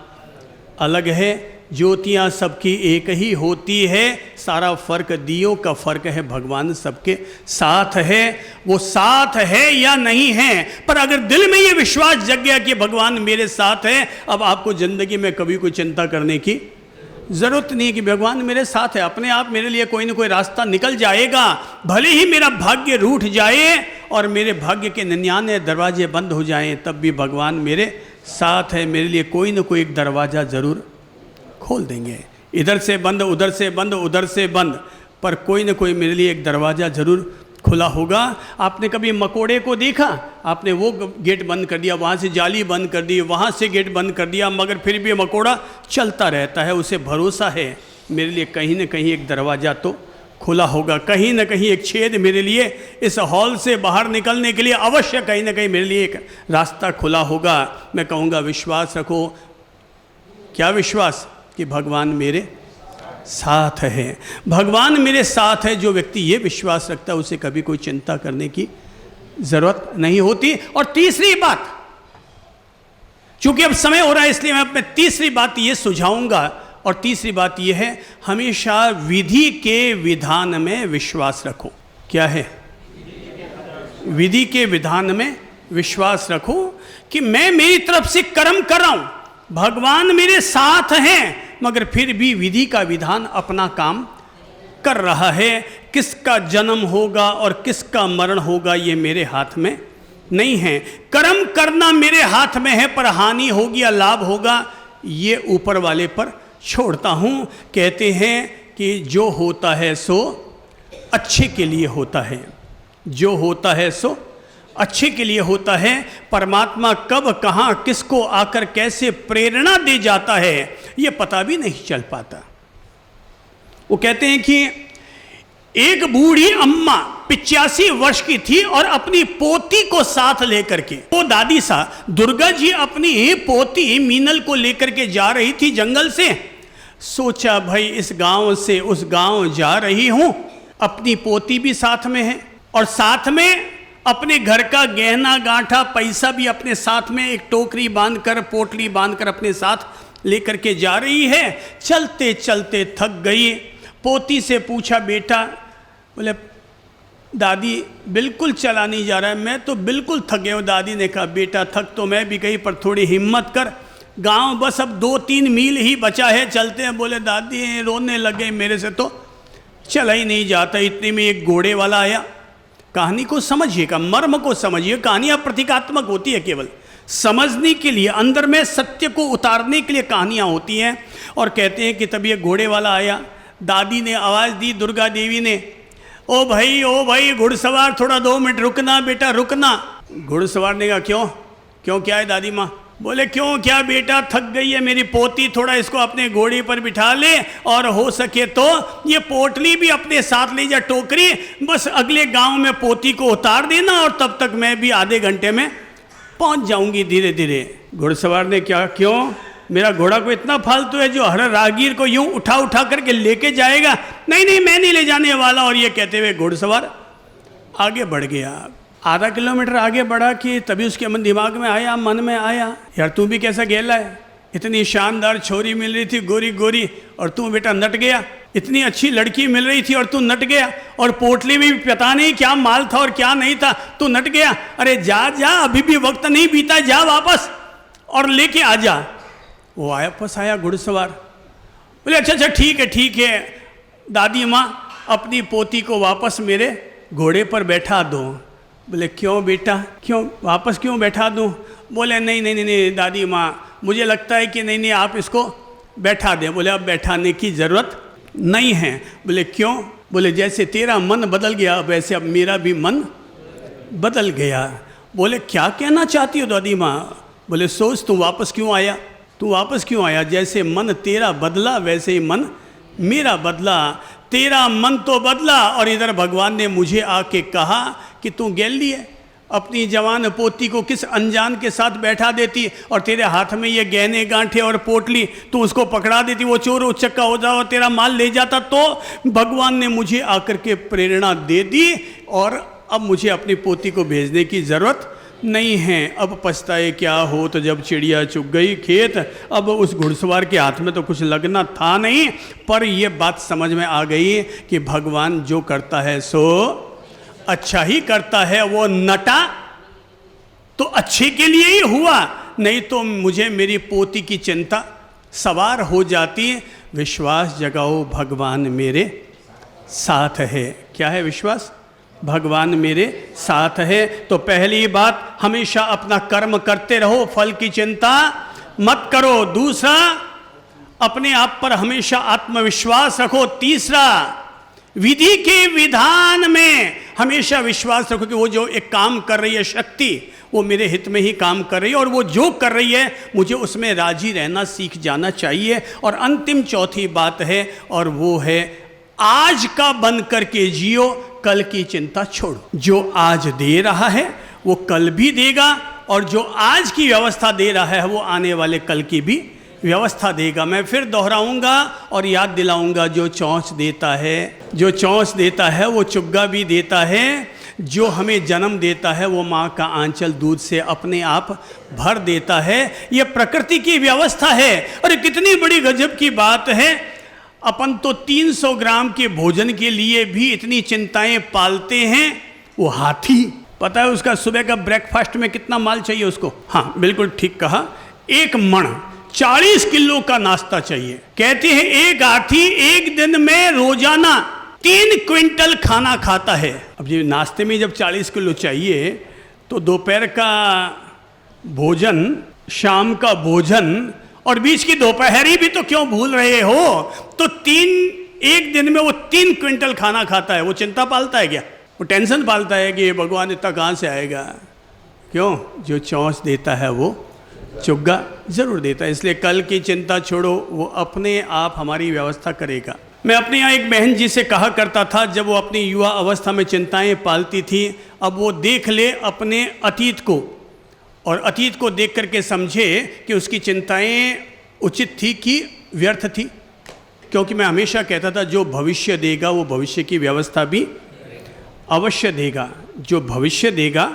अलग है। ज्योतियाँ सबकी एक ही होती है, सारा फर्क दियों का फर्क है, भगवान सबके साथ है। वो साथ है या नहीं है, पर अगर दिल में ये विश्वास जग गया कि भगवान मेरे साथ है, अब आपको ज़िंदगी में कभी कोई चिंता करने की ज़रूरत नहीं है कि भगवान मेरे साथ है। अपने आप मेरे लिए कोई ना कोई रास्ता निकल जाएगा। भले ही मेरा भाग्य रूठ जाए और मेरे भाग्य के 99 दरवाजे बंद हो जाएं, तब भी भगवान मेरे साथ है। मेरे लिए कोई ना कोई एक दरवाज़ा ज़रूर खोल देंगे। इधर से बंद, उधर से बंद, उधर से बंद, पर कोई ना कोई मेरे लिए एक दरवाज़ा ज़रूर खुला होगा। आपने कभी मकोड़े को देखा? आपने वो गेट बंद कर दिया, वहाँ से जाली बंद कर दी, वहाँ से गेट बंद कर दिया, मगर फिर भी मकोड़ा चलता रहता है। उसे भरोसा है मेरे लिए कहीं न कहीं एक दरवाज़ा तो खुला होगा, कहीं न कहीं एक छेद मेरे लिए इस हॉल से बाहर निकलने के लिए अवश्य कहीं न कहीं मेरे लिए एक रास्ता खुला होगा। मैं कहूँगा विश्वास रखो। क्या विश्वास? कि भगवान मेरे साथ है। भगवान मेरे साथ है। जो व्यक्ति ये विश्वास रखता है उसे कभी कोई चिंता करने की ज़रूरत नहीं होती। और तीसरी बात, चूंकि अब समय हो रहा है इसलिए मैं अपने तीसरी बात ये सुझाऊंगा, और तीसरी बात ये है, हमेशा विधि के विधान में विश्वास रखो। क्या है? विधि के विधान में विश्वास रखो कि मैं मेरी तरफ से कर्म कर रहा हूं, भगवान मेरे साथ हैं, मगर फिर भी विधि का विधान अपना काम कर रहा है। किसका जन्म होगा और किसका मरण होगा ये मेरे हाथ में नहीं है। कर्म करना मेरे हाथ में है, पर हानि होगी या लाभ होगा ये ऊपर वाले पर छोड़ता हूँ। कहते हैं कि जो होता है सो अच्छे के लिए होता है, जो होता है सो अच्छे के लिए होता है। परमात्मा कब कहाँ किसको आकर कैसे प्रेरणा दे जाता है ये पता भी नहीं चल पाता। वो कहते हैं कि एक बूढ़ी अम्मा 85 वर्ष की थी और अपनी पोती को साथ लेकर के, वो दादी सा दुर्गा जी अपनी पोती मीनल को लेकर के जा रही थी जंगल से। सोचा भाई इस गांव से उस गांव जा रही हूं, अपनी पोती भी साथ में है और साथ में अपने घर का गहना गांठा पैसा भी अपने साथ में एक टोकरी बांधकर पोटली बांधकर अपने साथ लेकर के जा रही है। चलते चलते थक गई। पोती से पूछा बेटा, बोले दादी बिल्कुल चला नहीं जा रहा है, मैं तो बिल्कुल थक गया हूँ। दादी ने कहा बेटा थक तो मैं भी गई, पर थोड़ी हिम्मत कर, गांव बस अब 2-3 मील ही बचा है, चलते हैं। बोले दादी रोने लग गई, मेरे से तो चला ही नहीं जाता। इतने में एक घोड़े वाला आया। कहानी को समझिएगा, मर्म को समझिए। कहानियाँ प्रतीकात्मक होती है, केवल समझने के लिए, अंदर में सत्य को उतारने के लिए कहानियाँ होती हैं। और कहते हैं कि तब ये घोड़े वाला आया। दादी ने आवाज़ दी, दुर्गा देवी ने, ओ भाई घुड़सवार थोड़ा 2 मिनट रुकना बेटा रुकना। घुड़सवार ने कहा क्यों क्या है दादी माँ? बोले क्यों क्या बेटा, थक गई है मेरी पोती, थोड़ा इसको अपने घोड़े पर बिठा ले और हो सके तो ये पोटली भी अपने साथ ले जा, टोकरी, बस अगले गांव में पोती को उतार देना और तब तक मैं भी आधे घंटे में पहुंच जाऊंगी धीरे धीरे। घुड़सवार ने क्या, क्यों? मेरा घोड़ा को इतना फालतू है जो हर राहगीर को यूं उठा करके लेके जाएगा? नहीं मैं नहीं ले जाने वाला। और ये कहते हुए घुड़सवार आगे बढ़ गया। आधा किलोमीटर आगे बढ़ा कि तभी उसके दिमाग में आया, मन में आया, यार तू भी कैसा गेला है, इतनी शानदार छोरी मिल रही थी गोरी गोरी और तू बेटा नट गया। इतनी अच्छी लड़की मिल रही थी और तू नट गया, और पोटली में भी पता नहीं क्या माल था और क्या नहीं था, तू नट गया। अरे जा अभी भी वक्त नहीं बीता, जा वापस और लेके आ जा। वो वापस आया घुड़सवार। बोले अच्छा ठीक है दादी माँ, अपनी पोती को वापस मेरे घोड़े पर बैठा दो। बोले क्यों बेटा, क्यों वापस क्यों बैठा दूं? बोले नहीं दादी माँ, मुझे लगता है कि नहीं आप इसको बैठा दें। बोले अब बैठाने की ज़रूरत नहीं है। बोले क्यों? बोले जैसे तेरा मन बदल गया वैसे अब मेरा भी मन बदल गया। बोले क्या कहना चाहती हो दादी माँ? बोले सोच तू वापस क्यों आया? जैसे मन तेरा बदला वैसे ही मन मेरा बदला। तेरा मन तो बदला और इधर भगवान ने मुझे आके कहा कि तू गेली है, अपनी जवान पोती को किस अनजान के साथ बैठा देती और तेरे हाथ में ये गहने गांठे और पोटली, तू उसको पकड़ा देती, वो चोर उचक्का हो जाओ, तेरा माल ले जाता। तो भगवान ने मुझे आकर के प्रेरणा दे दी और अब मुझे अपनी पोती को भेजने की ज़रूरत नहीं है। अब पछताए क्या हो तो जब चिड़िया चुग गई खेत। अब उस घुड़सवार के हाथ में तो कुछ लगना था नहीं, पर यह बात समझ में आ गई कि भगवान जो करता है सो अच्छा ही करता है। वो नटा तो अच्छे के लिए ही हुआ, नहीं तो मुझे मेरी पोती की चिंता सवार हो जाती। विश्वास जगाओ, भगवान मेरे साथ है। क्या है विश्वास? भगवान मेरे साथ है। तो पहली बात, हमेशा अपना कर्म करते रहो, फल की चिंता मत करो। दूसरा, अपने आप पर हमेशा आत्मविश्वास रखो। तीसरा, विधि के विधान में हमेशा विश्वास रखो कि वो जो एक काम कर रही है शक्ति, वो मेरे हित में ही काम कर रही है, और वो जो कर रही है मुझे उसमें राजी रहना सीख जाना चाहिए। और अंतिम चौथी बात है, और वो है आज का बन करके जियो, कल की चिंता छोड़ो। जो आज दे रहा है वो कल भी देगा, और जो आज की व्यवस्था दे रहा है वो आने वाले कल की भी व्यवस्था देगा। मैं फिर दोहराऊंगा और याद दिलाऊंगा, जो चौंच देता है, जो चौंच देता है वो चुग्गा भी देता है। जो हमें जन्म देता है वो माँ का आंचल दूध से अपने आप भर देता है। ये प्रकृति की व्यवस्था है। और कितनी बड़ी गजब की बात है, अपन तो 300 ग्राम के भोजन के लिए भी इतनी चिंताएं पालते हैं। वो हाथी, पता है उसका सुबह का ब्रेकफास्ट में कितना माल चाहिए उसको? हाँ बिल्कुल ठीक कहा, 1 मण 40 किलो का नाश्ता चाहिए। कहते हैं एक हाथी एक दिन में रोजाना 3 क्विंटल खाना खाता है। अब ये नाश्ते में जब 40 किलो चाहिए, तो दोपहर का भोजन, शाम का भोजन और बीच की दोपहरी भी तो क्यों भूल रहे हो? तो एक दिन में वो 3 क्विंटल खाना खाता है। वो चिंता पालता है क्या? वो टेंशन पालता है कि भगवान इतना कहाँ से आएगा? क्यों? जो चौंच देता है वो चुग्गा जरूर देता है। इसलिए कल की चिंता छोड़ो, वो अपने आप हमारी व्यवस्था करेगा। मैं अपने यहाँ एक बहन जी से कहा करता था, जब वो अपनी युवा अवस्था में चिंताएं पालती थी, अब वो देख ले अपने अतीत को, और अतीत को देख करके समझे कि उसकी चिंताएं उचित थी कि व्यर्थ थी। क्योंकि मैं हमेशा कहता था, जो भविष्य देगा वो भविष्य की व्यवस्था भी अवश्य देगा। जो भविष्य देगा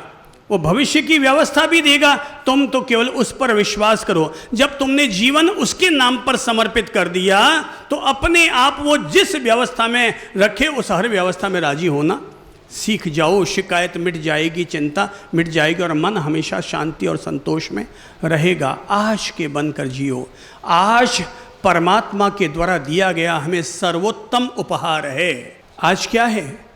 वो भविष्य की व्यवस्था भी देगा। तुम तो केवल उस पर विश्वास करो। जब तुमने जीवन उसके नाम पर समर्पित कर दिया, तो अपने आप वो जिस व्यवस्था में रखे उस हर व्यवस्था में राजी होना सीख जाओ। शिकायत मिट जाएगी, चिंता मिट जाएगी, और मन हमेशा शांति और संतोष में रहेगा। आज के बनकर जियो। आज परमात्मा के द्वारा दिया गया हमें सर्वोत्तम उपहार है। आज क्या है?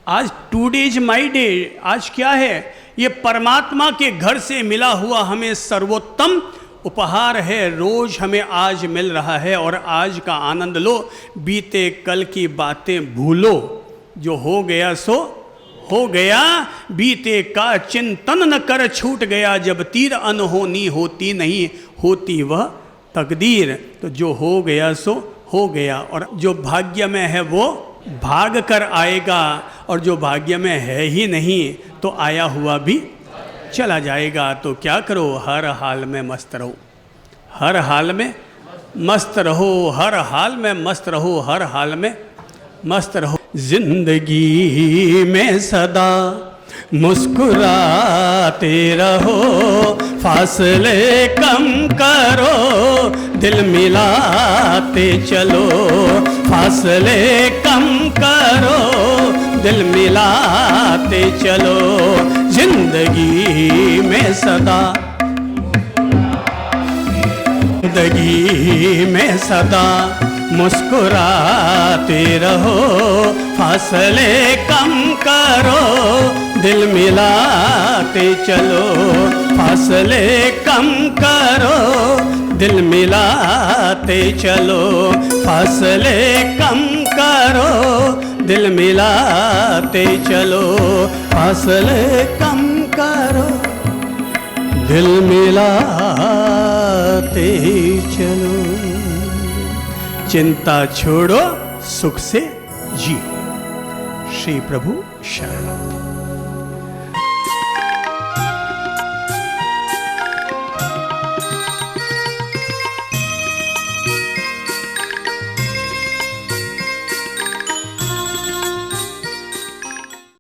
आज टुडे इज माई डे। आज क्या है? ये परमात्मा के घर से मिला हुआ हमें सर्वोत्तम उपहार है। रोज हमें आज मिल रहा है, और आज का आनंद लो। बीते कल की बातें भूलो, जो हो गया सो हो गया। बीते का चिंतन न कर, छूट गया जब तीर। अनहोनी होती नहीं, होती वह तकदीर। तो जो हो गया सो हो गया, और जो भाग्य में है वो भाग कर आएगा, और जो भाग्य में है ही नहीं तो आया हुआ भी चला जाएगा। तो क्या करो? हर हाल में मस्त रहो, हर हाल में मस्त रहो, हर हाल में मस्त रहो, हर हाल में मस्त रहो। जिंदगी में सदा मुस्कुराते रहो, फासले कम करो, दिल मिलाते चलो। फासले कम करो, दिल मिलाते चलो। जिंदगी में सदा, जिंदगी में सदा मुस्कुराते रहो, फासले कम करो, दिल मिलाते चलो। फासले कम करो, दिल मिलाते चलो। फासले कम करो, दिल मिलाते चलो। फासले कम करो, दिल मिलाते चलो। चिंता छोड़ो, सुख से जियो। श्री प्रभु शरण।